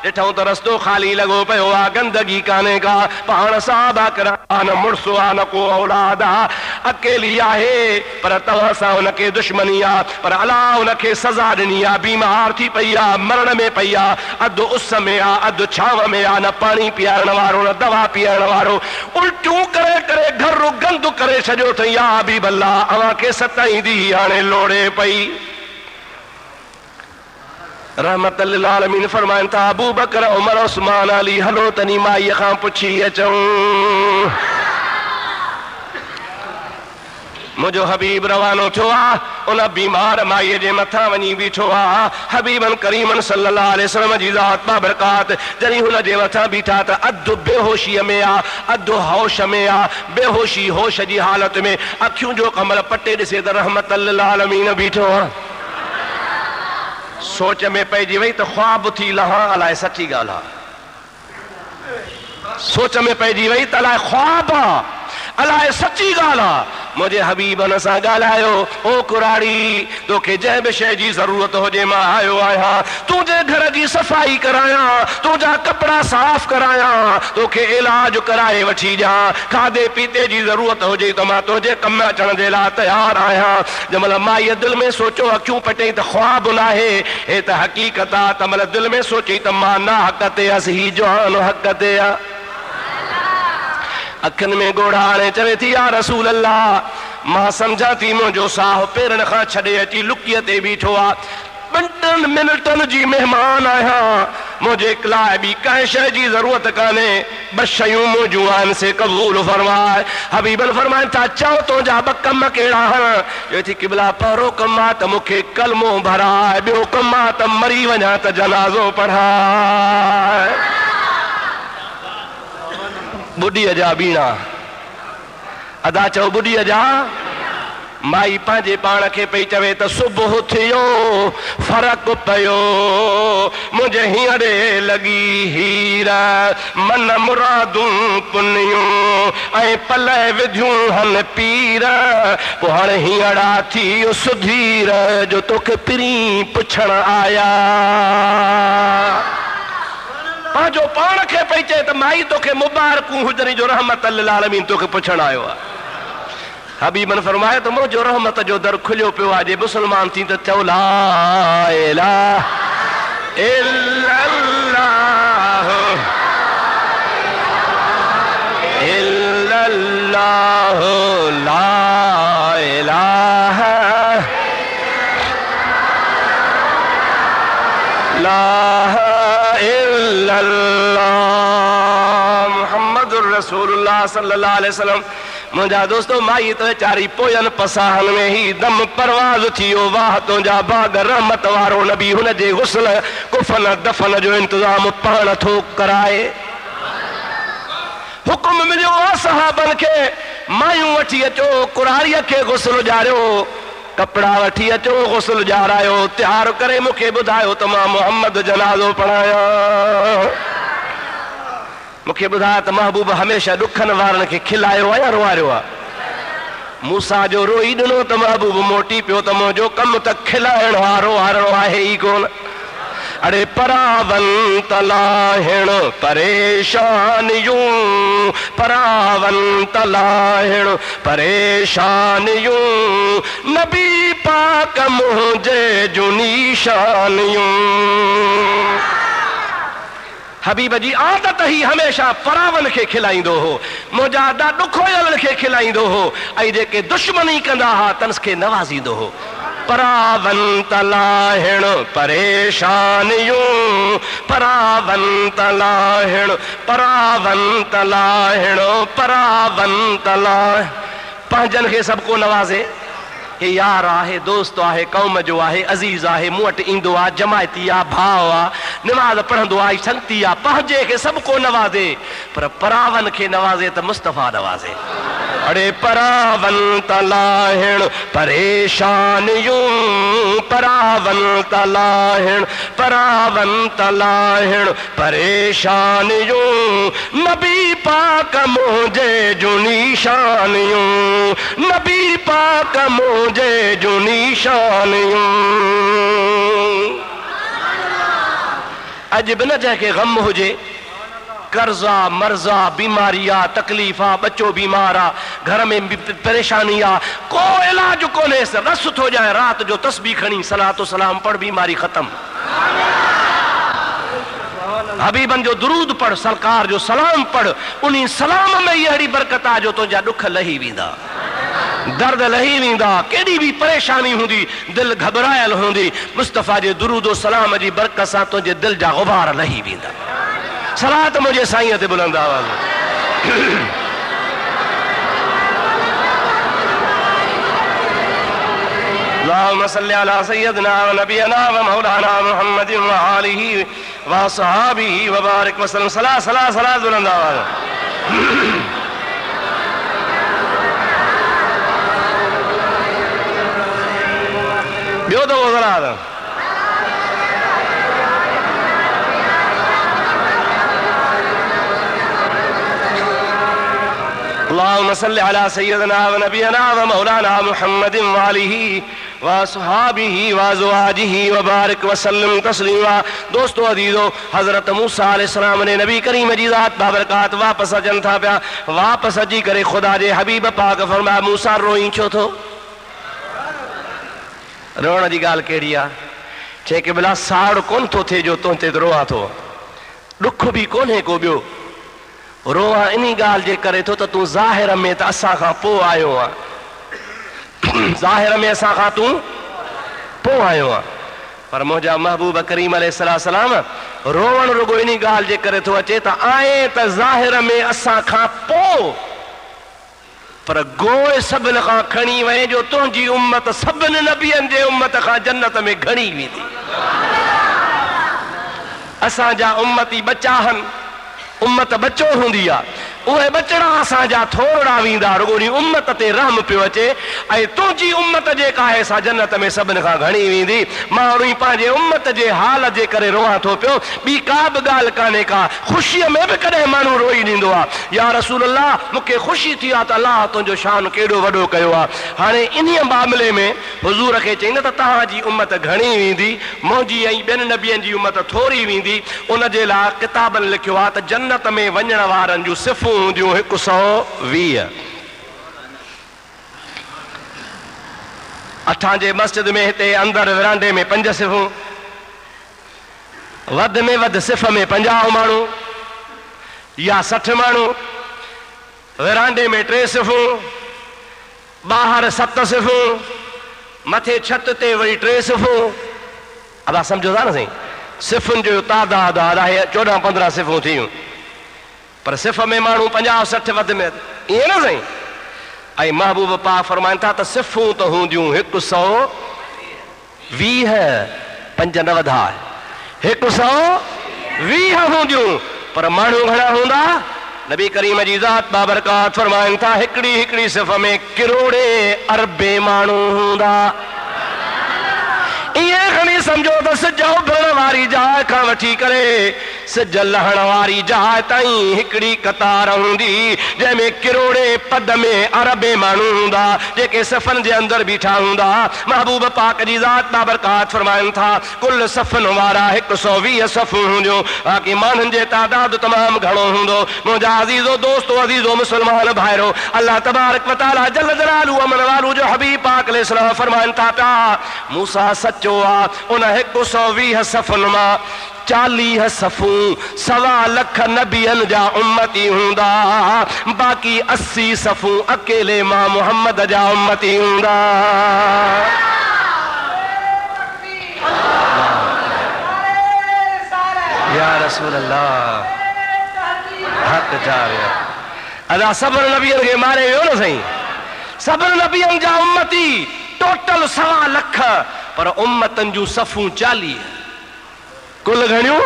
ॾिठऊं त रस्तो ख़ाली लॻो पियो आहे, गंदगी कान्हे का, पाण साहबा किराम न मुड़ुस आहे न को औलाद आहे, अकेली आहे पर तव्हां सां हुनखे दुश्मनी आहे, पर अलाह हुनखे सज़ा ॾिनी आहे, बीमार थी पई आहे, मरण में पई आहे, अधु उस में आहे अधु छांव में आहे, न पाणी पीआरण वारो न दवा पीआरण वारो, उल्टियूं करे करे घर गंद करे छॾियो अथई। या हबीब अल्लाह, अव्हां खे सताईंदी हाणे लोड़े पई। रहमतुल लिल आलमीन फरमाइनि था, अबू बकर उमर उस्मान अली, हलो तनी माईअ खां पुछी अचूं। मुंहिंजो हबीब रवानो थियो आहे, उन बीमार माईअ जे मथां वञी बीठो आहे। हबीबन करीमन सल्लल्लाहु अलैहि वसल्लम जी ज़ात बाबरकात जॾहिं हुन जे मथां बीठा त अधु बेहोशीअ में आहे अधु होश में आहे। बेहोशी होश जी हालत में अखियूं जो कमर पटे ॾिसे त रहमतुल लिल आलमीन बीठो आहे। सोच में पइजी वई त ख्वाब थी लहां, अलाए सची ॻाल्हि आहे। सोच में पइजी वई त अलाए ख्वाब आहे अलाए सची ॻाल्हि आहे। मुंहिंजे हबीबन सां ॻाल्हायो, ओ कुराड़ी, तोखे जंहिं बि शइ जी ज़रूरत हुजे मां आयो आहियां, तुंहिंजे घर जी सफ़ाई करायां, तुंहिंजा कपिड़ा साफ़ करायां, तोखे इलाज कराए वठी ॾियां, खाधे पीते जी ज़रूरत हुजे त मां तुंहिंजे कम अचण जे लाइ तयारु आहियां। जंहिंमहिल माईअ दिलि में सोचियो, अखियूं पटई त ख्वाब न आहे, हे त हक़ीक़त आहे, त महिल दिलि में सोची त मां ना हक़ ते हुअसि, ही जवान हक़ ते आहे। अखियुनि में ॻोढ़ा हाणे चवे थी, या रसूल अल्लाह, मां सम्झां थी मुंहिंजो साहु पेरनि खां छॾे अची लुकीअ ते बीठो आहे, 2 मिनटनि जी महिमान आहियां, मुंहिंजे लाइ ॿी कंहिं शइ जी ज़रूरत कान्हे, 2 शयूं मुंहिंजूं आहिनि से क़बूल फरमाए। हबीबन फरमाइनि था, चओ तुंहिंजा 2 कम कहिड़ा आहिनि? चवे थी, क़िबला पहिरों कमु आहे त मूंखे कलमो भराए, ॿियो कमु आहे त मरी वञा त जनाज़ो पढ़ाए। बुढ़ीअ जा बीणा अदा चओ, बुढ़ीअ जा। माई पंहिंजे पाण खे पई चवे त सुबुह थियो फ़र्क़ु पियो, मुंहिंजे हींअरे लॻी हीर, मन मुरादूं पुनियूं ऐं पल विधियूं हन पीर, पोइ हाणे हींअरा थी सुधीर जो तोखे पिरी पुछण आया। पंहिंजो पाण खे पई चए त माई तोखे मुबारकूं हुजनि जो रहमतुल लिल आलमीन तोखे पुछण आयो आहे। हबीबन फरमाए त मुंहिंजो रहमत जो दर खुलियो पियो आहे। जे मुस्लमान थी त चओ ला इलाहा इल्लल्लाह इल्लल्लाह ला इलाहा ला मुहम्मदुर रसूलुल्लाह सल्लल्लाहु अलैहि वसल्लम। मुंहिंजा दोस्तो, माई तो चारी पोयन पसाहन में ही दम परवाज़ थियो, वाह तुंहिंजा बाग रहमत वारो नबी, हुन जे गुस्ल कुफन दफन जो इंतज़ाम पाण थो कराए। हुकुम मिलियो आहे सहाबन खे, मायूं वठी अचो, कुरारीअ खे गुस्ल ॾियारियो, कपड़ा वठी अचो, गुस्ल ॾियारायो, तयार करे मूंखे ॿुधायो त मां मोहम्मद जनाज़ो पढ़ायां। मूंखे ॿुधायो त महबूब हमेशह ॾुखनि वारनि खे खिलायो आहे या रुआरियो आहे? मूसा जो रोई ॾिनो त महबूब मोटी पियो त मुंहिंजो कमु त खिलाइण वारो आहे ई कोन। अड़े परावन तलाहिण परेशानियूं, परावन तलाहिण परेशानियूं, नबी पाक मुंहिंजे जूं निशानियूं। हबीब जी आदत ही हमेशा परावन खे खिलाईंदो हो, मुंहिंजा ॾुखोयलनि खे खिलाईंदो हो, ऐं जेके दुश्मनी कंदा हुआ तन्स खे नवाज़ींदो हो। परावन तलाहिण परेशानियूं, परावन तलाहिण परावन तलाहिण परावन तलाहिण। पंहिंजनि खे सभु को नवाज़े, हे यार आहे, दोस्त आहे, कौम जो आहे, अज़ीज़ आहे, मूं वटि ईंदो आहे, जमायती आहे, भाव आहे, निमाज़ पढ़ंदो आहे, संगती आहे, पंहिंजे खे सभु को नवाज़े, पर परावन खे नवाज़े त मुस्तफ़ा नवाज़े। अड़े परावन तलाहिण परेशानियूं, परावन तलाहिण परेशानियूं, नबी पाक मुझे जो निशानियूं, नबी पाक मुझे जो निशानियूं। अज भी न जैके गम हुजे, कर्जा मर्जा बीमारिया तकलीफा, बच्चो बीमार आ, घर में परेशानी आ, को इलाज कोने, रस थो जाए, रात जो तस्बीह खणी सलातो सलाम पढ़, बीमारी खत्म। हबीबन जो दुरूद पढ़, सरकार जो सलाम पढ़, उन्हीं सलाम में ये अड़ी बरकत आ जो तुझा दुख लही वींदा, दर्द लही वींदा, केड़ी भी परेशानी हुंदी, दिल घबरायल हुंदी, मुस्तफा जे दुरूद सलाम जी बरकत सां तुझे दिल जा गुबार लही वींदा। सलात मुझे साईं ते बुलंद आवाज़। अल्लाहुम्मा सल्लि अला सय्यदिना व नबियना व मौलाना मुहम्मदिन व आलिहि व सहाबिहि व बारिक वसल्लम। सला सला सला बुलंद आवाज़। ॿियो दफ़ो सलात। अल्लाहुम्मा सल्लि अला सय्यदिना व नबियना व मौलाना मुहम्मदिन व आलिहि व सहाबिहि व अज़वाजिहि व बारिक वसल्लम तस्लीमा। दोस्तों अजीजों, हजरत मूसा अलैहिस्सलाम ने नबी करीम जी ज़ात बाबरकात वापस अचन था पिया, वापस अची करे खुदा जे हबीब पाक फरमाया, मूसा रोई छो थो? रोण जी ॻाल्हि कहिड़ी आहे? चए कि भला साड़ कोन थो थिए जो तो ते रोआ थो, दुख भी कोन्हे को ॿियो, रोआ इन्ही ॻाल्हि जे करे थो त तूं ज़ाहिर में त असां खां पोइ आयो आहे, ज़ाहिर में असां खां तूं पोइ आयो आहे, पर मुंहिंजा महबूब करीम अलैहिस्सलाम रोवण रुगो इन्ही ॻाल्हि जे करे थो अचे त आए त ज़ाहिर में असां खां पोइ, पर गोए सभिनि खां खणी वञे जो तुंहिंजी उम्मत सभिनि नबियनि जे उम्मत खां जन्नत में घणी वेंदी। असांजा उम्मती बचा आहिनि, उम्मत बचो हूंदी आहे, उहे बचड़ा असांजा थोड़ा वेंदा, रुगोनी उम्मत ते रहम पियो अचे, ऐं तुंहिंजी उम्मत जेका आहे सा जन्नत में सभिनि खां घणी वेंदी। मां उन्ही पंहिंजे उम्मत जे हाल जे करे रोआं थो पियो, ॿी का बि ॻाल्हि कान्हे का, ख़ुशीअ में बि कॾहिं माण्हू रोई ॾींदो आहे, या रसूल अल्लाह मूंखे ख़ुशी थी आहे त अलाह तुंहिंजो शान केॾो वॾो कयो आहे। हाणे इन्हीअ मामले में हुज़ूर खे चई न त तव्हांजी उम्मत घणी वेंदी, मुंहिंजी ऐं ॿियनि नबियनि जी उम्मत थोरी वेंदी, उन जे लाइ किताबनि लिखियो आहे त जन्नत में वञण वारनि जूं सिफ़ूं हूंदियूं 120। अठां जे मस्जिद में हिते अंदरि विरांडे में 5 सिफ़ूं, वध में वधि सिफ़ में 50 माण्हू या 60 माण्हू, विरांडे में 3 सिफ़ूं, ॿाहिरि 7 सिफ़ूं, मथे छत ते वरी 3 सिफ़ूं। अब आप समझो था ना सही, सिफ़ुनि जो तादाद आहे 14-15 सिफ़ूं थियूं, पर सिफ़ में माण्हू 50-60 वध में ईअं न साईं। ऐं महबूब पाक फरमाइनि था त सिफ़ूं त हूंदियूं 120, 5 न वधा, 120 हूंदियूं, पर माण्हू घणा हूंदा? नबी करीम जी ज़ात बाबरकात फरमाइनि था हिकिड़ी हिकिड़ी सिफ़ में किरोड़े अरबे माण्हू हूंदा। इएं खणी सम्झो त सिज उभरण वारी जाइ खां वठी करे सिज लहण वारी जाइ ताईं हिकिड़ी कतार हूंदी, जंहिंमें किरोड़े पद में अरबे माण्हू हूंदा जेके सफ़नि जे अंदरि बीठा हूंदा। महबूब पाक जी ज़ात बाबरकात फरमाइनि था कुल सफ़नि वारा 120 सफ़ूं हूंदियूं, बाक़ी माण्हुनि जे तादाद तमामु घणो हूंदो। मुंहिंजा अज़ीज़ो दोस्तो, अज़ीज़ो मुस्लमान भाइरो, अल्लाह तबारक व तआला जल जलालहू अमन वालू जो हबीब पाक अलैहिस्सलाम फरमाइनि था पिया, मूसा सचो आहे, उन 120 सफ़ुनि मां 40 सफ़ूं 1.25 लख नबियनि जा उम्मती हूंदा, बाक़ी 80 सफ़ूं अकेले मां मुहम्मद जा उम्मती हूंदा। या रसूल अल्लाह हक़ चारिया अदा सभर नबियनि खे मारे वियो न साईं, सभर नबियनि जा उम्मती टोटल 1.25 लख, पर उम्मतनि जूं सफ़ूं 40 कुल घणियूं,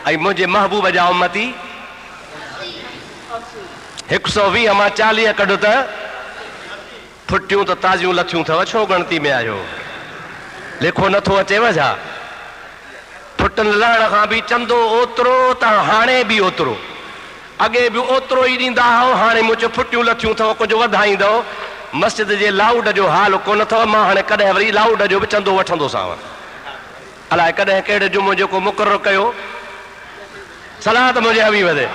ऐं मुंहिंजे महबूब जा उम्मती 120 मां 40 कढो त फुटियूं त ताज़ियूं लथियूं अथव, छो गणती में आहियो? लेखो नथो अचेव छा? फुटन लहण खां बि चंदो ओतिरो त हाणे बि ओतिरो, अॻे बि ओतिरो ई ॾींदा हुओ, हाणे मुंहिंजो फुटियूं लथियूं अथव, कुझु वधाईंदव। मस्जिद जे लाउड जो हाल कोन अथव, मां हाणे कॾहिं वरी लाउड जो बि चंदो वठंदोसांव। अलाए कॾहिं कहिड़े जुमो जेको मुक़ररु कयो, सलात मुंहिंजे हबीब ते।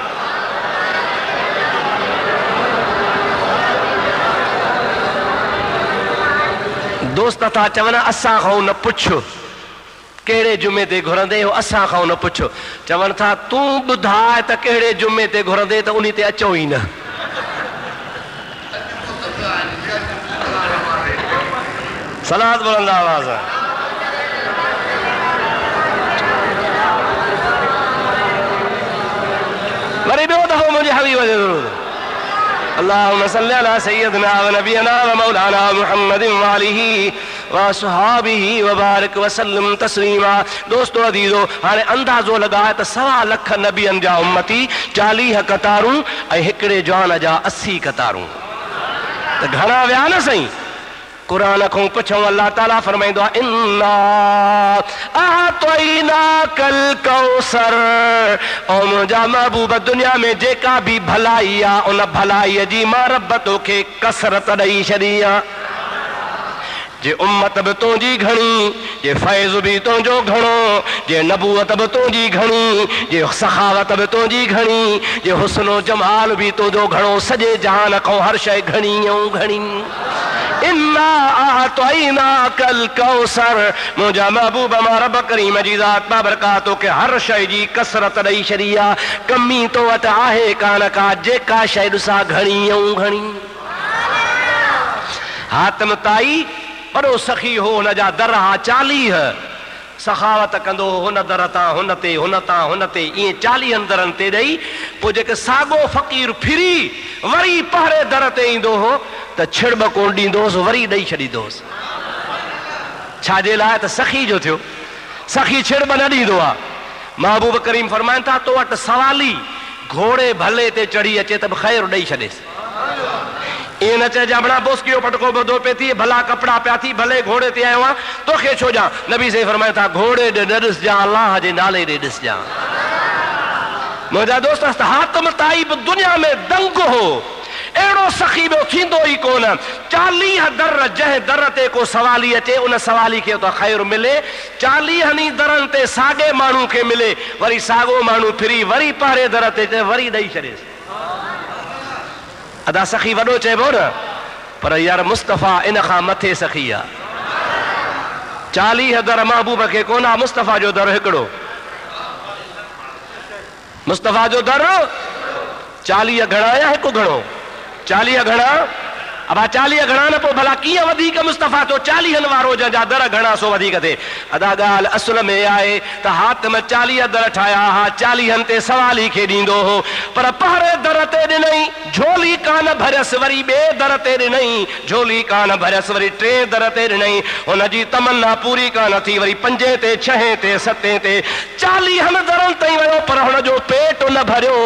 दोस्त था चवनि असां खां न पुछ कहिड़े जुमे ते घुरंदे हो, असां खां न पुछ। चवनि था तूं ॿुधाए त कहिड़े जुमे ते घुरंदे त उन ते अचो ई न। सलात बुलंद आवाज़। वरी ॿियो दफ़ो मुंहिंजे हबीब जो दुरूद। अल्लाहुम्मा सल्ली अला सय्यदना व नबियना व मौलाना मुहम्मदिन व आलिही व सहाबिही व बारिक व सल्लम तस्लीमा। दोस्तो अदीज़ो, हाणे अंदाज़ो लॻाए त 1.25 लख नबियनि जा उम्मती, 40 कतारूं ऐं हिकिड़े जवान जा 80 कतारूं, त घणा विया न साईं? कुरान खां पुछूं, अल्लाह ताला फरमाईंदो आहे इन्ना अअतैनाकल कौसर। ओ मुंहिंजा महबूब, दुनिया में जेका बि भलाई आहे उन भलाईअ जी मां रब तोखे कसरत ॾेई छॾी आहे। जे उम्मत बि तुंहिंजी घणी, जे फैज़ बि तुंहिंजो घणो, जे नबूअत बि तुंहिंजी घणी, जे सखावत बि तुंहिंजी घणी, जे हुस्नो जमाल बि तुंहिंजो घणो, सॼे जहान खां हर शइ घणी ऐं घणी। इन्ना अअतैनाकल कौसर। मुंहिंजा महबूब, मां रब करीम जी ज़ात बाबरकातो के हर शइ जी कसरत ॾेई छॾी आहे। कमी तो वटि आहे कान का, जेका शइ ॾिसां घणी ऐं घणी। हातिम ताई वॾो सखी हो, हुन जा दर हा 40। सखावत कंदो हुन दर तां हुन ते, हुन तां हुन ते, ईअं 40 दरनि ते ॾेई पोइ जेके साॻो फ़क़ीर फिरी वरी पहिरे दर ते ईंदो हो त छिड़ब कोन ॾींदोसि, वरी ॾेई छॾींदोसि। छाजे लाइ? त सखी जो थियो। सखी छिड़ब न ॾींदो आहे। महबूब करीम फरमाइनि था तो वटि सवाली घोड़े भले ते चढ़ी अचे त बि ख़ैरु ॾेई छॾेसि। ईअं न चइजे बड़ा बोस्कियो फटको ॿधो पिए थी, भला कपिड़ा पिया थी, भले घोड़े ते आयो आहे, तोखे छो ॾियां? नबी से फरमाइनि था घोड़े ॾे न ॾिसजांइ, अलाह जे नाले ॾे ॾिसजांइ। मुंहिंजा दोस्त, हातिम ताई बि दुनिया में दंग हो, अहिड़ो सखी ॿियो थींदो ई कोन। 40 दर, जंहिं दर ते को सवाली अचे उन सवाली खे त ख़ैरु मिले, 40 दरनि ते साॻे माण्हू खे मिले, वरी साॻो माण्हू फिरी वरी पहिरे दर ते अचे, वरी ॾेई छॾेसि। अदा सखी वॾो चइबो न, पर यार मुस्तफ़ा इन खां मथे सखी आहे। 40 दर महबूब खे कोन आहे, मुस्तफ़ा जो दर हिकिड़ो। मुस्तफ़ा जो दर 40 घणा या हिकु घणो? 40 घणा? अब 40 घणा न, पोइ भला कीअं वधीक मुस्तफ़ा तो 40 वारो जंहिंजा दर घणा सो वधीक थिए। अदा ॻाल्हि असुल में आहे त हातिम 40 दर ठाहिया हा, 40 ते सवाली खे ॾींदो हो, पर पहिरे दर ते ॾिनई झोली कान भरियसि, वरी ॿिए दर ते ॾिनई झोली कान भरियसि, वरी 3 दर ते ॾिनई, हुनजी तमन्ना पूरी कान थी, वरी 5 ते 6 ते 7 ते 40 दरनि ताईं वियो, पर हुनजो पेट न भरियो।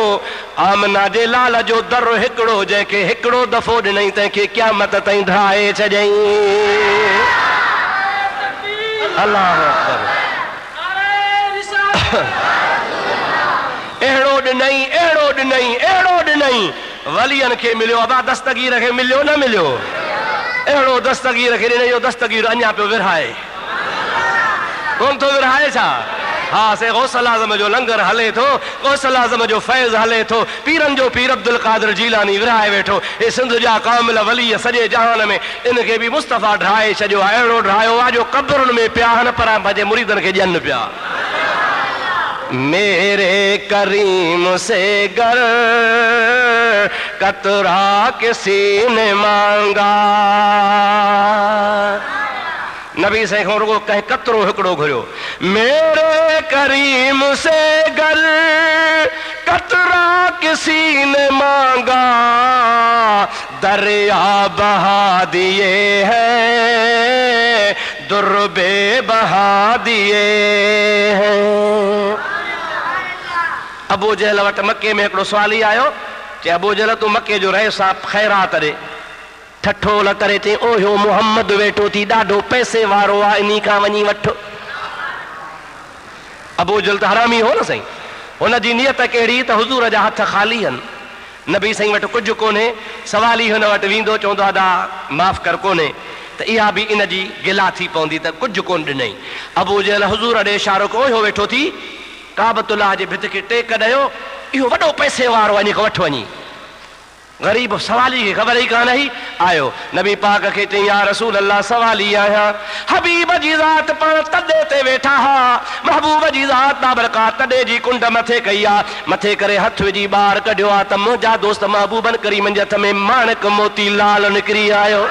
आमना जे लाल जो दर हिकिड़ो, जंहिंखे हिकिड़ो दफ़ो ॾिनई तंहिंखे क़यामत ताईं ढाए छॾियईं। अल्लाहु अकबर। अहिड़ो ॾिनई, अहिड़ो ॾिनई, अहिड़ो ॾिनई, वलियनि खे मिलियो, अबा दस्तगीर खे मिलियो न मिलियो? अहिड़ो दस्तगीर खे ॾिनई, दस्तगीर अञा पियो विरहाए। कोन थो विरहाए छा? हाँ से गौसल आज़म जो लंगर हले थो, गौसल आज़म जो फैज़ हले थो, पीरन जो पीर अब्दुल कादिर जीलानी विरहाए वेठो। हे सिंध जा कामिल वली सॼे जहान में, इनखे बि मुस्तफ़ा ढाए छॾियो आहे। अहिड़ो ढायो आहे जो क़ब्रुनि में पिया आहिनि, पर पंहिंजे मुरीदनि खे ॾियनि पिया। मेरे करीम से गर कतरा किसी ने मांगा। नबी साईं खां रुगो कंहिं कतरो हिकिड़ो घुरियो। मेरे करीम से गर कतरा किसी ने मांगा, दरिया बहा दिए हैं, दुर्बे बहा दिए हैं। अबू जहल वटि मके में हिकिड़ो सवाली आयो, चे अबू जहल तू मके जो रहे सा खैरात ॾे ठठो ल करे चे ओहो मोहम्मद वेठो थी ॾाढो पैसे वारो आहे इन्ही खां वञी वठो। अबू जहल त हरामी हो न साईं, हुन जी नियत कहिड़ी त हुज़ूर जा हथ ख़ाली आहिनि, नबी साईं वटि कुझु कोन्हे, सवाल ई हुन वटि वेंदो चवंदो अदा माफ़ कर कोन्हे, त इहा बि इन जी गिला थी पवंदी त कुझु कोन ॾिनई। अबू जहल हुज़ूर ॾे इशारो कयो, ओहो वेठो थी काबतुल्लाह जे भित खे टेक ॾियो, इहो वॾो पैसे वारो वञी वठि वञी। ग़रीब सवाली खे ख़बर ई कान हुई, आयो नबी पाक खे चई या रसूल अल्लाह सवाली आहियां, हबीब जी ज़ात पाण तॾे ते वेठा हा, महबूब जी ज़ात बाबरकात तॾे जी कुंड मथे कई आहे, मथे करे हथ विझी ॿाहिरि कढियो आहे त मुंहिंजा दोस्त महबूबन करीमन जे हथ में माणिक मोती लाल निकिरी आयो।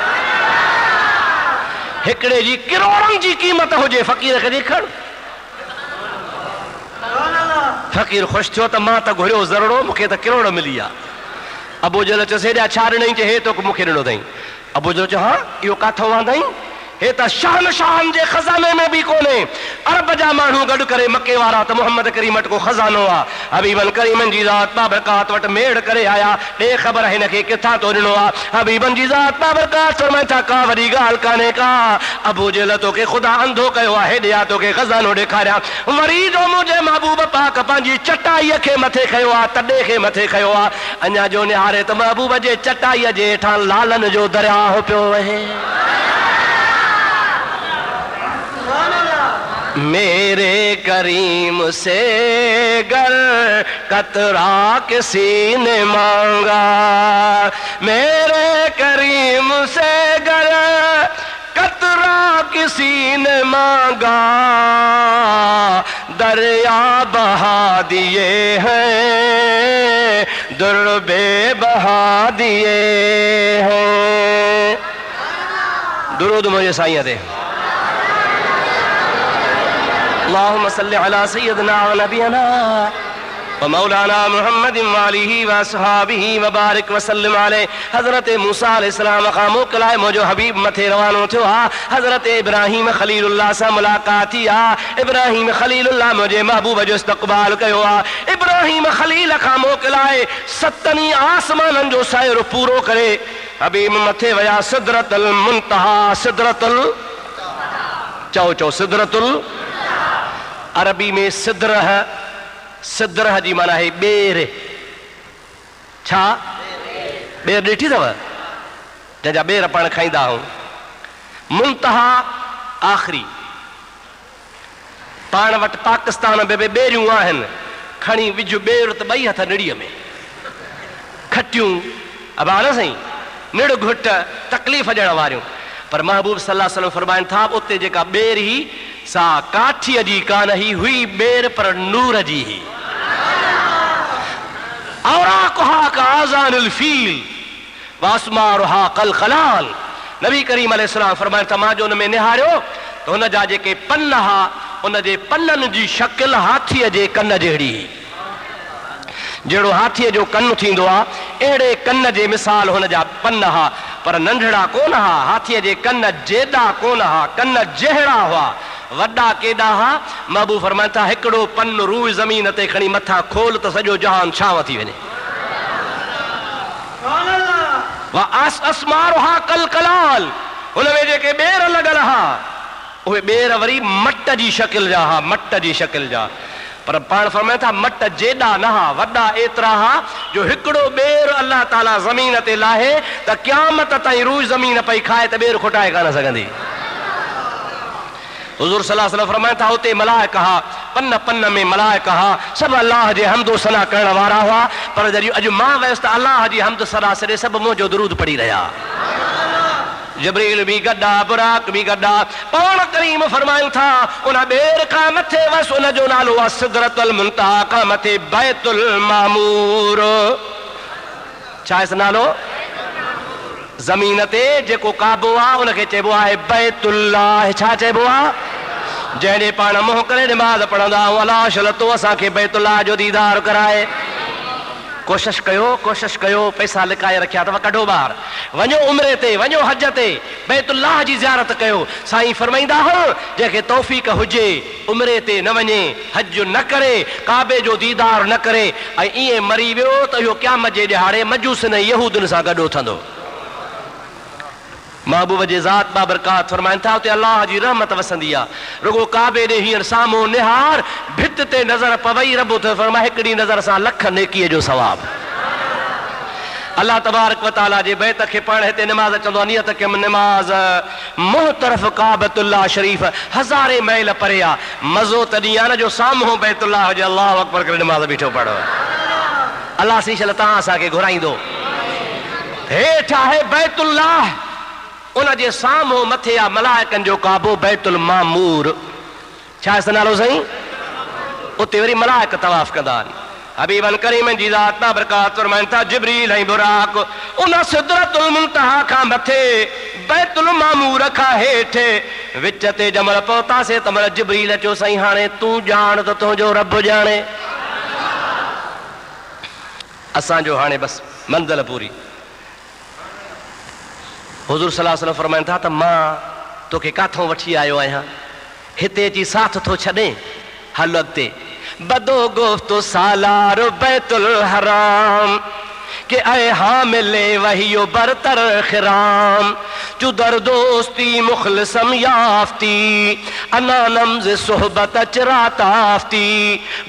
हिकिड़े जी किरोड़नि जी क़ीमत हुजे फ़क़ीर खे ॾेखार। फ़क़ीर ख़ुशि थियो त मां त घुरियो ज़रूरो, मूंखे त किरोड़ मिली आहे। अबू जहल चयोसि हेॾा छा ॾिनई? चए हे तो मूंखे ॾिनो अथई। अबू जहल चयो हा इहो काथो आंदई? हे त शहनशाहन जे खज़ाने में बि कोन्हे, अरब जा माण्हू गॾु करे मके वारा त मोहम्मद करीम वटि को खज़ानो आहे, हबीबन करीमन जी ज़ात बाबरकात वटि मेड़ करे आया, ॾे ख़बर हिन खे किथां तो ॾिनो आहे। हबीबन जी ज़ात बाबरकात फरमाइनि था का वॾी ॻाल्हि कान्हे का। अबू जहल तोखे ख़ुदा अंधो कयो आहे, हेॾे आ तोखे खज़ानो ॾेखारियां। वरी जो मुंहिंजे महबूब पाक पंहिंजी चटाईअ खे मथे खयो आहे, तॾे खे मथे खयो आहे, अञा जो निहारे त महबूब जे चटाईअ जे हेठां लालन जो दरियाह पियो वहे। मेरे करीम से गर कतरा किसी ने मांगा, मेरे करीम से गर कतरा किसी ने मांगा, दरिया बहा दिए हैं दुर्बे बहा दिए हैं। दुरूद मुझे साईं दे अल्लाहुम्मा सल्लि अला सय्यदना व नबियना व मौलाना मुहम्मद व आलिहि व असहाबिहि व बारिक व सल्लिम अलैहि। हज़रत मूसा अलैहिस्सलाम खां मोकिलाए मुंहिंजो हबीब मथे रवानो थियो आहे। हज़रत इब्राहिम खलीलुल्लाह सां मुलाक़ात थी आहे। इब्राहिम खलीलुल्लाह मुंहिंजे महबूब जो इस्तक़बाल कयो आहे। इब्राहिम खलील खां मोकिलाए सतनी आसमाननि जो सैर पूरो करे हबीब मथे विया सिदरतुल मुंतहा। सिदरतुल चओ चओ सिदरतुल, अरबी में सिदरह, सिदरह जी माना है बेर। छा बेर ॾिठी अथव? जंहिंजा बेर पाण खाईंदा आहियूं। मुंतहा आख़िरी। पाण वटि पाकिस्तान में बि बेरियूं आहिनि, खणी विझ बेर त ॿई हथ निड़ीअ में खटियूं, अब न साईं निड़ घुट तकलीफ़ ॾियण वारियूं। पर महबूब सल्लल्लाहु अलैहि वसल्लम फरमाइनि था उते जेका बेर ही सा काठीअ जी कान ही हुई बेर पर नूर जी ही। औराकुहा का आज़ानुल फील वासमारुहा कल खलाल। नबी करीम अलैहिस्सलाम फरमाइनि था मां जो उन में निहारियो त हुन जा जेके पन हा उन जे पननि जी शकिल हाथीअ जे कन जहिड़ी। जहिड़ो हाथीअ जो कन थींदो आहे अहिड़े कन जे मिसाल हुन जा पन हा, पर नंढड़ा कोन हा। हाथीअ जे कन जेॾा कोन हा, कन जहिड़ा हुआ, वॾा केॾा हा। महबूब फरमाइनि था हिकिड़ो पन रूह ज़मीन ते खणी मथां खोल त सॼो जहान छांव थी वञे। अस्मारुहा कल कलाल। हुन में जेके ॿेर लॻल हा उहे ॿेर वरी मट जी शकिल जा हा, मट जी शकिल जा। पर पाण फरमाइनि था मट जेॾा न हा, वॾा एतिरा हा जो हिकिड़ो ॿेर अल्लाह ताला ज़मीन ते लाहे त क़यामत ताईं रूह ज़मीन पई खाए त ॿेर खुटाए कान सघंदी। हुज़ूर सल्लल्लाहु अलैहि वसल्लम फरमाइनि था हुते मलाइक हा, पन पन में मलाइक हा, सभु अल्लाह जे हम्दो सना करण वारा हुआ। पर जॾहिं अॼु मां वियुसि त अल्लाह जी हम्द सना सॾे सभु मुंहिंजो दुरूद पढ़ी रहिया। जिब्रील भी गड्डा, बुराक भी गड्डा। पाण करीम फरमाइनि था उन ॿेर खां मथे वस उन जो नालो आहे सिदरतुल मुंतहा, खां मथे बैतुल मामूर। छा आहे नालो? ज़मीन ते जेको काबो आहे उनखे चइबो आहे बैतुल्लाह। छा चइबो आहे? जंहिं ॾे पाण मुंहुं करे निमाज़ पढ़ंदा आहियूं, अलाह शलतो असांखे बैतुल्लाह जो दीदार कराए। कोशिश कयो पैसा लिकाए रखिया अथवा कढो ॿाहिरि, वञो उम्रे ते, वञो हज ते, बैतुल्लाह जी ज़ियारत कयो। साईं फरमाईंदा हो जंहिंखे तौफ़ीक़ हुजे उम्रे ते न वञे, हज न करे, काबे जो दीदार न करे ऐं ईअं मरी वियो त इहो क़यामत जे ॾिहाड़े मजूसनि ऐं यहूदनि सां गॾु उथंदो। महबूब जे ज़ात बाबरकात फरमाइनि था उते अलाह जी रहमत वसंदी आहे। रुगो काबे ॾे हींअर साम्हूं निहार, भित ते नज़र पवई, रब तो फरमाए हिकिड़ी नज़र सां लख नेकीअ जो सवाबु। अल्लाह तबारक व तआला जे बैत खे पाण हिते निमाज़ चवंदो आहे, नियत के निमाज़ मुंह तरफ़ काबतुल्लाह शरीफ़ हज़ारे मैल परे आहे। मज़ो तॾहिं आहे न जो साम्हूं बैतुल्लाह हुजे, अल्लाहु अकबर करे निमाज़ बीठो पढ़ो। अल्लाह सीशल तव्हां असांखे घुराईंदो। हेठि आहे बैतुल्लाह, उन जे साम्हूं मथे आहे मलाइकनि जो काबो बैतुल मामूर। छा आहे नालो साईं? उते वरी मलाइक तवाफ़ कंदा आहिनि। हबीबन करीमन जी ज़ात बाबरकात फरमाइनि था जिब्रील ऐं बुराक उन सिदरतुल मुंतहा खां मथे बैतुल मामूर खां हेठि विच ते जमल पहुतासीं त महिल जिब्रील चयो साईं हाणे तूं ॼाण त तुंहिंजो रब ॼाणे। असांजो हाणे बसि मंज़िल पूरी। हुज़ूर सल्लल्लाहु अलैहि वसल्लम फरमाइनि था त मां तोखे काथों वठी आयो आहियां, हिते अची साथ थो छॾे, हल अॻिते। बदो गुफ्तो सालार बैतुल हराम के ऐ हामिले वहियो बरतर खिराम चुदर दोस्ती मुखलसम याफ्ती अना नम्ज सोहबत चराताफ्ती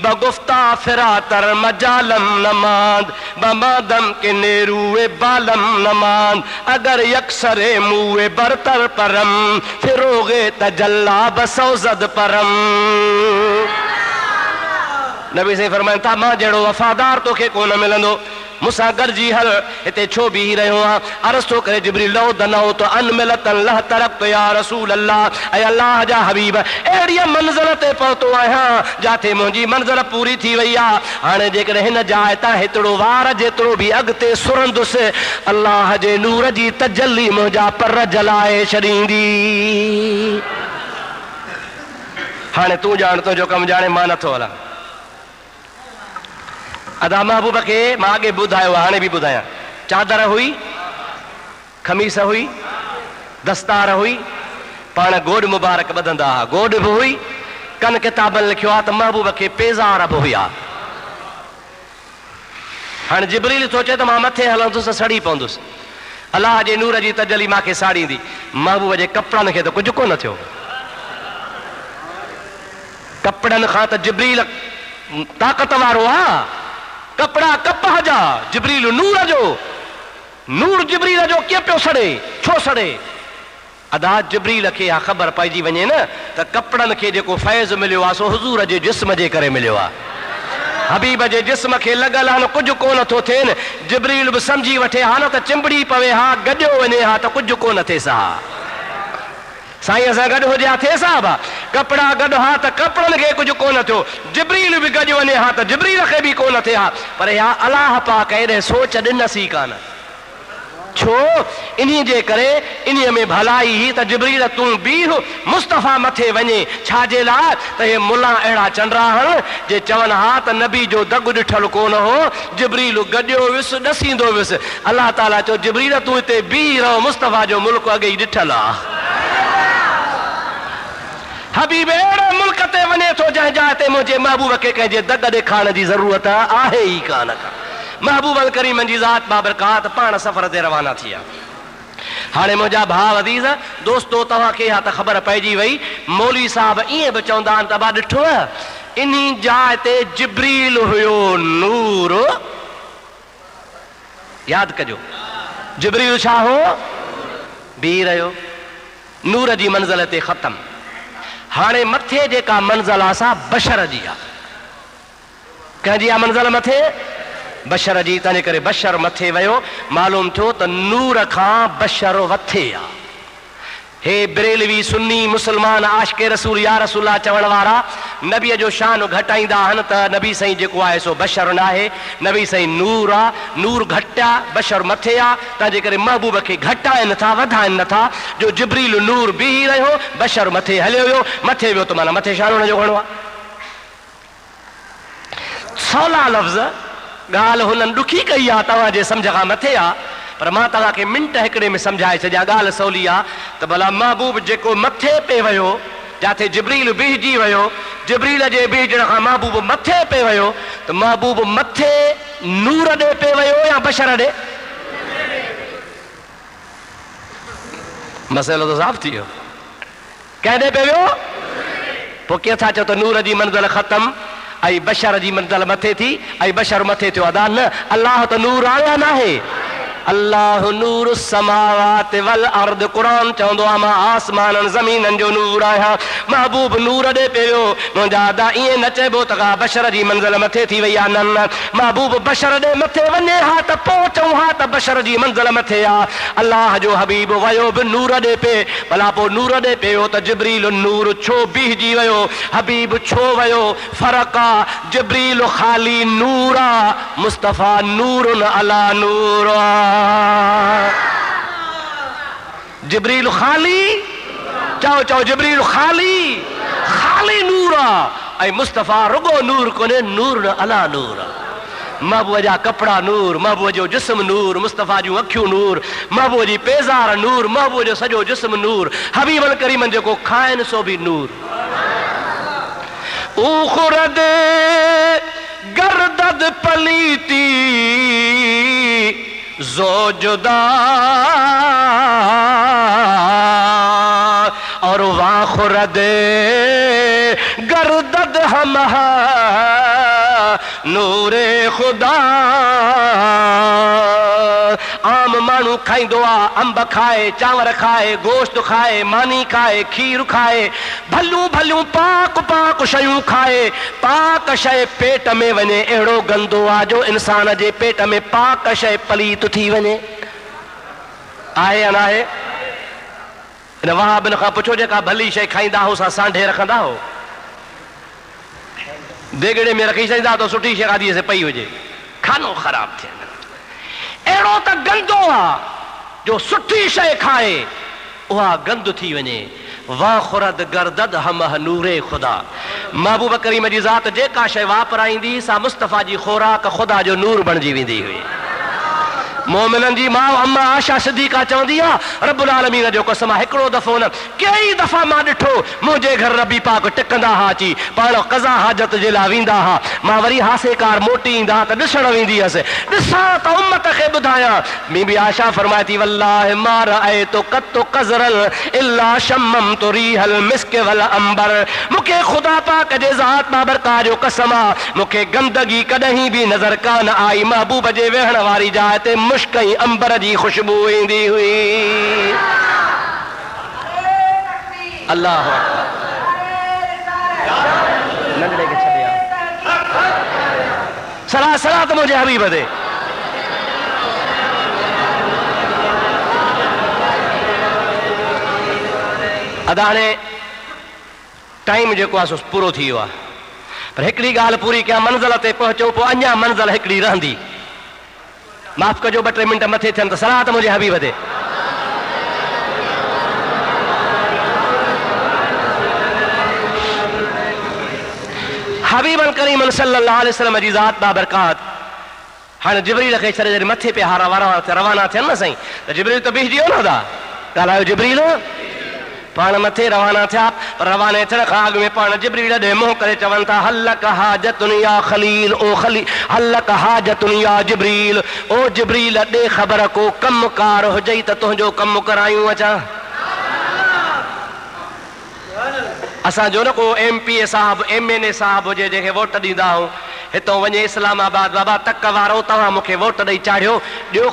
बगुफ्ता फिरातर मजालम नमाद बमादम के नेरुए बालम नमाद अगर यकसरे मुए बरतर परम फिरोगे तजल्ला बसौजद परम। नबी साईं फरमाइनि था मां जहिड़ो वफ़ादार तोखे कोन मिलंदो, मूंसां गॾिजी हल। हिते छो बीही रहियो आहे? अर्ज़ थो करे जिब्रील लौ दनौ तो अन मिलतन लह तरक़्त या रसूल अल्लाह, ऐं अल्लाह जा हबीब अहिड़ीअ मंज़िल ते पहुतो आहियां जाते मुंहिंजी मंज़िल पूरी थी वई आहे। हाणे जेकॾहिं हिन जाइ तां हिकिड़ो वार जेतिरो बि अॻिते सुरंदुसि, अल्लाह जे नूर जी तजल्ली मुंहिंजा पर जलाए छॾींदी। हाणे तूं ॼाण, तुंहिंजो कमु ॼाणे, मां नथो हलां। अदा महबूब खे मां अॻे ॿुधायो, हाणे बि ॿुधायां। चादर हुई, खमीस हुई, दस्तार हुई, पाण गोॾ मुबारक ॿधंदा हुआ, गोॾ बि हुई, कन किताबनि लिखियो आहे त महबूब खे पेज़ार बि हुया। हाणे जिब्रील सोचे त मां मथे हलंदुसि सड़ी पवंदुसि, अलाह जे नूर जी तजली मूंखे साड़ींदी। महबूब जे कपिड़नि खे त कुझु कोन थियो। कपिड़नि खां त जिब्रील ताक़त वारो आहे। कपड़ा कपह जा, जिब्रील नूर जो, नूर जिब्रील जो कीअं पियो सड़े, छो सड़े? अदा जिब्रील खे हा ख़बर पइजी वञे न त कपड़नि खे जेको फैज़ मिलियो आहे सो हुज़ूर जे जिस्म जे करे मिलियो आहे। हबीब जे जिस्म खे लॻल आहे न, कुझु कोन थो थिए न। जिब्रील बि सम्झी वठे हा न त चिंबड़ी पवे हा, गॾियो वञे हा त कुझु कोन थिए सा। साईं सां गॾु हुजे हा थिए साहब, कपिड़ा गॾु हा त कपिड़नि खे कुझु कोन थियो, जिब्रील बि गॾु वञे हा त जिब्रील खे बि कोन थिए हा। पर या अलाह पाक एॾे सोच ॾिनसी कान, छो? इन्ही जे करे, इन्हीअ में भलाई ही त जिब्रील तूं बीह मुस्तफ़ा मथे वञे। छाजे लाइ? त हे मुला अहिड़ा चंडरा आहिनि जे चवनि हा त नबी जो दॻु ॾिठल कोन हो, जिब्रील गॾियो वियुसि, ॾसींदो वियुसि। अलाह ताला चयो जिब्रील तूं हिते बीह रहो, मुस्तफ़ा जो मुल्क अॻे ई ॾिठल आहे। हबीब अहिड़े मुल्क ते वञे थो जंहिं जाइ ते मुंहिंजे महबूब खे कंहिंजे दॻ ॾेखारण जी ज़रूरत आहे ई कान का। महबूब करीम जी ज़ात बाबरकात पाण सफ़र ते रवाना थी आहे। हाणे मुंहिंजा भाउ अज़ीज़ दोस्तो, तव्हांखे हा त ख़बर पइजी वई। मौलवी साहब ईअं बि चवंदा आहिनि त बा ॾिठो इन्ही जाइ ते जिब्रील हुयो नूर। यादि कजो, जिब्रील छा हो? बीह रहियो, नूर जी मंज़िल ते ख़तम। हाणे मथे जेका मंज़िल आहे सा बशर जी आहे। कंहिंजी आहे मंज़िल मथे? बशर जी। तंहिंजे करे बशर मथे वियो, मालूम थियो त नूर खां बशर वथे आहे। हे बरेलवी सुन्नी मुसलमान आशिक़े रसूल या रसूला चवण वारा नबीअ जो शान घटाईंदा आहिनि त नबी साईं जेको आहे सो बशर न आहे, नबी साईं नूर आहे। नूर घटि आहे, बशर मथे आहे। तंहिंजे करे महबूब खे घटाइनि नथा, वधाइनि नथा। जो जिब्रील नूर बीही रहियो, बशर मथे हलियो वियो। मथे वियो त माना मथे शान हुनजो घणो आहे। सवला लफ़्ज़ ॻाल्हि हुननि ॾुखी कई आहे, तव्हांजे सम्झ खां मथे आहे, पर मां तव्हांखे मिंट हिकिड़े में सम्झाए छॾियां। ॻाल्हि सवली आहे त भला महबूब जेको मथे पे वियो, जिथे जिब्रील बीहजी वियो, जिब्रील जे बीहजण खां महबूब मथे पे वियो, त महबूब मथे नूर ॾे पे वियो या बशर ॾे? मसइलो त साफ़ थी वियो। कंहिं ॾे पे वियो? पोइ कीअं था चओ त नूर जी मंज़िल ख़तम ऐं बशर जी मंज़िल मथे थी ऐं बशर मथे थियो? अदा न, अल्लाह त नूर आया नाहे। अल्लाह नूर समावात वल अर्द, क़ुरान चवंदो आहे मां आसमाननि ज़मीननि जो नूर आहियां। महबूब नूर ॾे पियो, मुंहिंजा अदा ईअं न चइबो त का बशर जी मंज़िल मथे थी वई आहे, न, महबूब बशर ॾे मथे वञे हा त पोइ चऊं हा त बशर जी मंज़िल मथे आहे। अल्लाह जो हबीब वियो बि नूर ॾे पे, भला पोइ नूर ॾे पियो त जिब्रील नूर छो बीहजी वियो, हबीब छो वियो? फ़र्क़ु आहे, जिब्रील ख़ाली नूर आहे, मुस्तफ़ा नूरुन अला नूर आहे। जिब्रील ख़ाली, चओ चओ, जिब्रील ख़ाली नूर आहे ऐं मुस्तफ़ा रुगो नूर कोन्हे, नूर अला नूर आहे। महबूब जा कपिड़ा नूर, महबूब जो जिस्म नूर, मुस्तफ़ा जूं अखियूं नूर, महबूब जी पेज़ार नूर, महबूब जो सॼो जिस्म नूर, हबीबन करीमन जेको खाइनि सो बि नूर। उख़ुरद गर्दद पलीती ज़ोजुदा और वाखुरद गर्दद हम नूरे खुदा। आम माण्हू खाईंदो आहे, अंब खाए, चांवर खाए, गोश्त खाए, मानी खाए, खीर खाए, भलियूं भलियूं पाक पाक शयूं खाए, पाक शइ पेट में वञे अहिड़ो गंदो आहे जो इंसान जे पेट में पाक शइ पलीत थी वञे। आहे या न आहे? हिन वहाबिन खां पुछो, जेका भली शइ खाईंदा हो सा सांढे रखंदा हो? देगड़े में रखी छॾींदा तो सुठी शइ गादीअ से पई हुजे, खानो ख़राब थिए। अहिड़ो त गंदो आहे जो सुठी शइ खाए उहा गंद थी वञे। वाखुरद गर्दद हमह नूरे खुदा। महबूब करीम जी ज़ात जेका शइ वापराईंदी सा मुस्तफ़ा जी खुराक ख़ुदा जो नूर बणिजी वेंदी हुई। मोमिननि जी माउ अम्मा आशा सिद्दीक़ा चवंदी आहे, रब्बुल आलमीन जो कसम आहे, हिकिड़ो दफ़ो न कई दफ़ा मां ॾिठो मुंहिंजे घर रबी पाक टिकंदा हा, अची पाण क़ज़ा हाजत जे लाइ वेंदा हा, मां वरी हासेकार मोटी ईंदा त ॾिसण वेंदी हुअसि, ॾिसां त उम्मत खे ॿुधायां। बीबी आशा फरमाए थी, वल्लाह मा रअयतु क़त्तु क़ज़रन इल्ला शम्ममतु रीहल मिस्क वल अंबर। मूंखे ख़ुदा पाक जे ज़ात बाबरकाह जो कसम आहे, मूंखे गंदगी कॾहिं बि नज़र कान आई। महबूब जे वेहण वारी जाइ ते मुश्क ऐं अंबर जी खुशबू ईंदी हुई। अल्लाह नंढड़े खे छॾे आ, सलाह सलाह त मुंहिंजे हबीब ते। अदा हाणे टाइम जेको आहे सो पूरो थी वियो आहे, पर हिकिड़ी ॻाल्हि पूरी कयां, मंज़िल ते पहुचूं, पोइ अञा मंज़िल हिकिड़ी रहंदी। माफ़ कजो, 2-3 मिंट मथे थियनि त सलाह त मुंहिंजे हबीब ते। हबीबन करीमन सल्लल्लाहु अलैहि वसल्लम जी ज़ात बाबरकात हाणे जिब्रील खे छॾे जॾहिं मथे पे रवाना थियनि न साईं, त जिब्रील त बीहजी वियो न था। ॻाल्हायो जिब्रील, पाण मथे रवाना थिया, पर रवाने थियण खां अॻु में पाण जिब्रील ॾे मुंहुं करे चवनि था, हलक हाजतुन या खलील, ओ खली हलक हाजतुन या जिब्रील, ओ जिब्रील ॾे ख़बर को कमकार हुजई त तुंहिंजो कमु करायूं अचां। असांजो न को MP साहब MNA साहब हुजे जंहिंखे वोट ॾींदा आहियूं, हितां वञे इस्लामाबाद, बाबा तक वारो तव्हां मूंखे वोट ॾेई चाढ़ियो, ॾियो